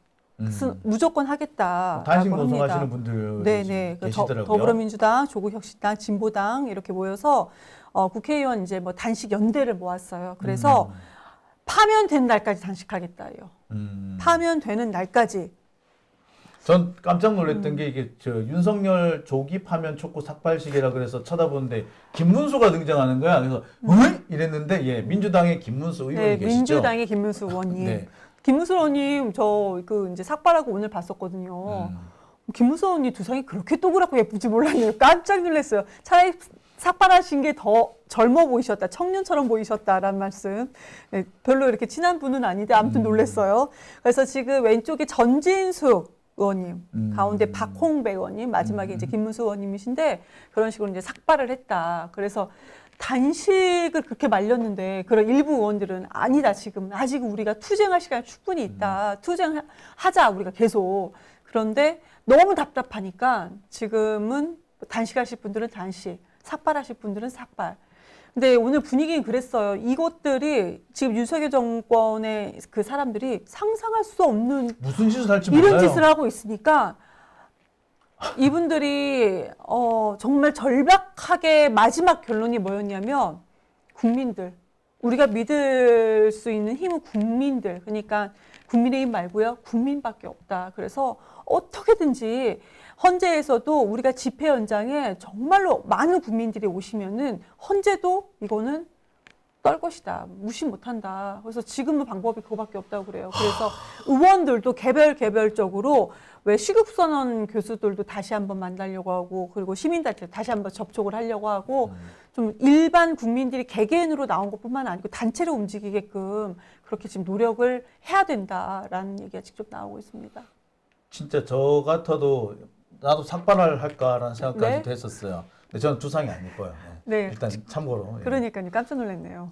Speaker 2: 무조건 하겠다라고
Speaker 1: 단식
Speaker 2: 합니다.
Speaker 1: 노동하시는 분들
Speaker 2: 네네.
Speaker 1: 계시더라고요.
Speaker 2: 더불어민주당, 조국혁신당, 진보당 이렇게 모여서 국회의원 이제 뭐 단식 연대를 모았어요. 그래서 파면된 날까지 단식하겠다요. 파면되는 날까지.
Speaker 1: 전 깜짝 놀랐던 게 이게 저 윤석열 조기 파면 촉구 삭발식이라 그래서 쳐다보는데 김문수가 등장하는 거야. 그래서 응? 이랬는데 예 민주당의 김문수 의원이
Speaker 2: 네,
Speaker 1: 계시죠.
Speaker 2: 민주당의 김문수 의원님.
Speaker 1: 네.
Speaker 2: 김문수 의원님 저 그 이제 삭발하고 오늘 봤었거든요. 김문수 의원님 두상이 그렇게 동그랗고 예쁜지 몰랐네요. 깜짝 놀랐어요. 차라리 삭발하신 게 더 젊어 보이셨다, 청년처럼 보이셨다라는 말씀. 네, 별로 이렇게 친한 분은 아닌데 아무튼 놀랐어요. 그래서 지금 왼쪽에 전진숙 의원님, 가운데 박홍배 의원님, 마지막에 이제 김문수 의원님이신데 그런 식으로 이제 삭발을 했다. 그래서 단식을 그렇게 말렸는데 그런 일부 의원들은 아니다. 지금 아직 우리가 투쟁할 시간이 충분히 있다. 투쟁하자 우리가 계속. 그런데 너무 답답하니까 지금은 단식하실 분들은 단식, 삭발하실 분들은 삭발. 근데 오늘 분위기는 그랬어요. 이것들이 지금 윤석열 정권의 그 사람들이 상상할 수 없는
Speaker 1: 무슨 짓을 할지
Speaker 2: 이런
Speaker 1: 몰라요.
Speaker 2: 짓을 하고 있으니까 이분들이 정말 절박하게 마지막 결론이 뭐였냐면 국민들, 우리가 믿을 수 있는 힘은 국민들, 그러니까 국민의힘 말고요, 국민밖에 없다. 그래서 어떻게든지 헌재에서도 우리가 집회 현장에 정말로 많은 국민들이 오시면은 헌재도 이거는 떨 것이다. 무시 못한다. 그래서 지금은 방법이 그거밖에 없다고 그래요. 그래서 의원들도 개별적으로 왜 시급선언 교수들도 다시 한번 만나려고 하고 그리고 시민단체 다시 한번 접촉을 하려고 하고 좀 일반 국민들이 개개인으로 나온 것뿐만 아니고 단체로 움직이게끔 그렇게 지금 노력을 해야 된다라는 얘기가 직접 나오고 있습니다.
Speaker 1: 진짜 저 같아도 나도 삭발을 할까라는 생각까지도
Speaker 2: 네?
Speaker 1: 했었어요. 근데 저는 두상이 안 예뻐요.
Speaker 2: 네.
Speaker 1: 일단 참고로. 예.
Speaker 2: 그러니까요. 깜짝 놀랐네요.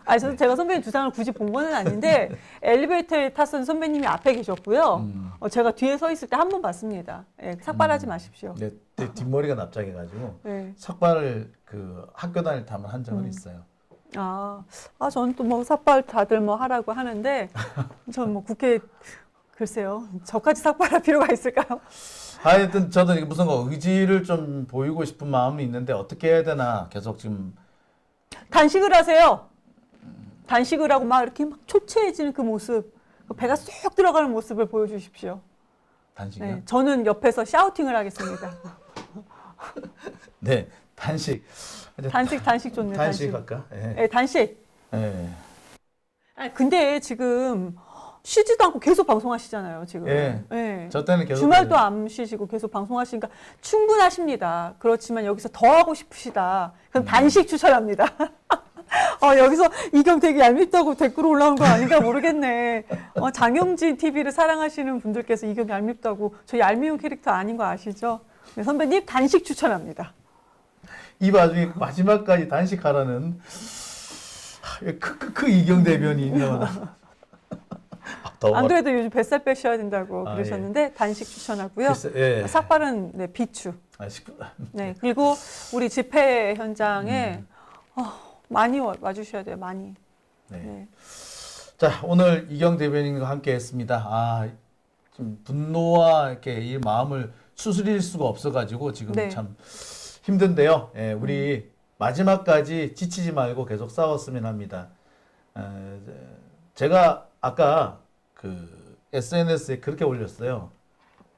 Speaker 2: 저도 제가 선배님 두상을 굳이 본 건 아닌데 엘리베이터에 탔던 선배님이 앞에 계셨고요. 제가 뒤에 서 있을 때 한 번 봤습니다. 예, 삭발하지 마십시오.
Speaker 1: 네, 내 뒷머리가 납작해가지고
Speaker 2: 네.
Speaker 1: 삭발을 그 학교 다닐 때 한번 한 적은 있어요.
Speaker 2: 저는 또 뭐 삭발 다들 뭐 하라고 하는데 전 뭐 국회 글쎄요. 저까지 삭발할 필요가 있을까요?
Speaker 1: 하여튼 저도 이게 무슨 의지를 좀 보이고 싶은 마음이 있는데 어떻게 해야 되나 계속 지금
Speaker 2: 단식을 하세요. 단식을 하고 막 이렇게 막 초췌해지는 그 모습, 그 배가 쏙 들어가는 모습을 보여주십시오.
Speaker 1: 단식이요?
Speaker 2: 네, 저는 옆에서 샤우팅을 하겠습니다.
Speaker 1: 네, 단식.
Speaker 2: 단식 좋네요.
Speaker 1: 단식 할까? 예.
Speaker 2: 네, 단식.
Speaker 1: 예.
Speaker 2: 근데 지금 쉬지도 않고 계속 방송하시잖아요. 지금.
Speaker 1: 예.
Speaker 2: 네.
Speaker 1: 저 때는 계속
Speaker 2: 주말도 안 쉬시고 계속 방송하시니까 충분하십니다. 그렇지만 여기서 더 하고 싶으시다. 그럼 단식 추천합니다. 여기서 이경 되게 얄밉다고 댓글 올라온 거 아닌가 모르겠네. 장영진 TV를 사랑하시는 분들께서 이경 얄밉다고. 저 얄미운 캐릭터 아닌 거 아시죠? 네, 선배님 단식 추천합니다.
Speaker 1: 이 와중에 마지막까지 단식하라는 크크크 이경 대변이 있나
Speaker 2: 안 그래도 요즘 뱃살 빼셔야 된다고 그러셨는데
Speaker 1: 예.
Speaker 2: 단식 추천하고요.
Speaker 1: 글쎄, 예.
Speaker 2: 삭발은 네, 비추. 네, 그리고 우리 집회 현장에 많이 와주셔야 돼요. 많이.
Speaker 1: 네.
Speaker 2: 네.
Speaker 1: 자, 오늘 이경 대변인과 함께 했습니다. 좀 분노와 이렇게 이 마음을 추스릴 수가 없어가지고 지금
Speaker 2: 네.
Speaker 1: 참 힘든데요. 예, 우리 마지막까지 지치지 말고 계속 싸웠으면 합니다. 제가 아까 그 SNS에 그렇게 올렸어요.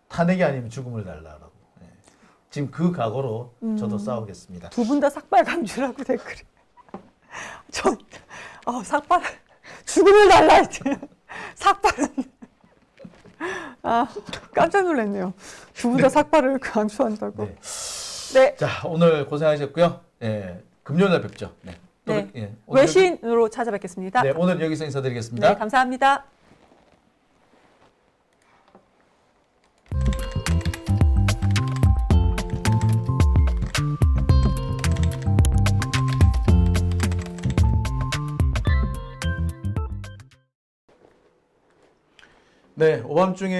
Speaker 1: 탄핵이 아니면 죽음을 달라라고. 예. 지금 그 각오로 저도 싸우겠습니다.
Speaker 2: 두 분 다 삭발 강주라고 댓글이. 삭발 죽음을 달라 했지. 삭발은 깜짝 놀랐네요. 두 분 다 삭발을 강조한다고.
Speaker 1: 네.
Speaker 2: 네.
Speaker 1: 자, 오늘 고생하셨고요. 예, 금요일날 뵙죠. 네.
Speaker 2: 네.
Speaker 1: 예, 오늘
Speaker 2: 외신으로 찾아뵙겠습니다.
Speaker 1: 네, 오늘 여기서 인사드리겠습니다.
Speaker 2: 네, 감사합니다.
Speaker 1: 네, 오밤중에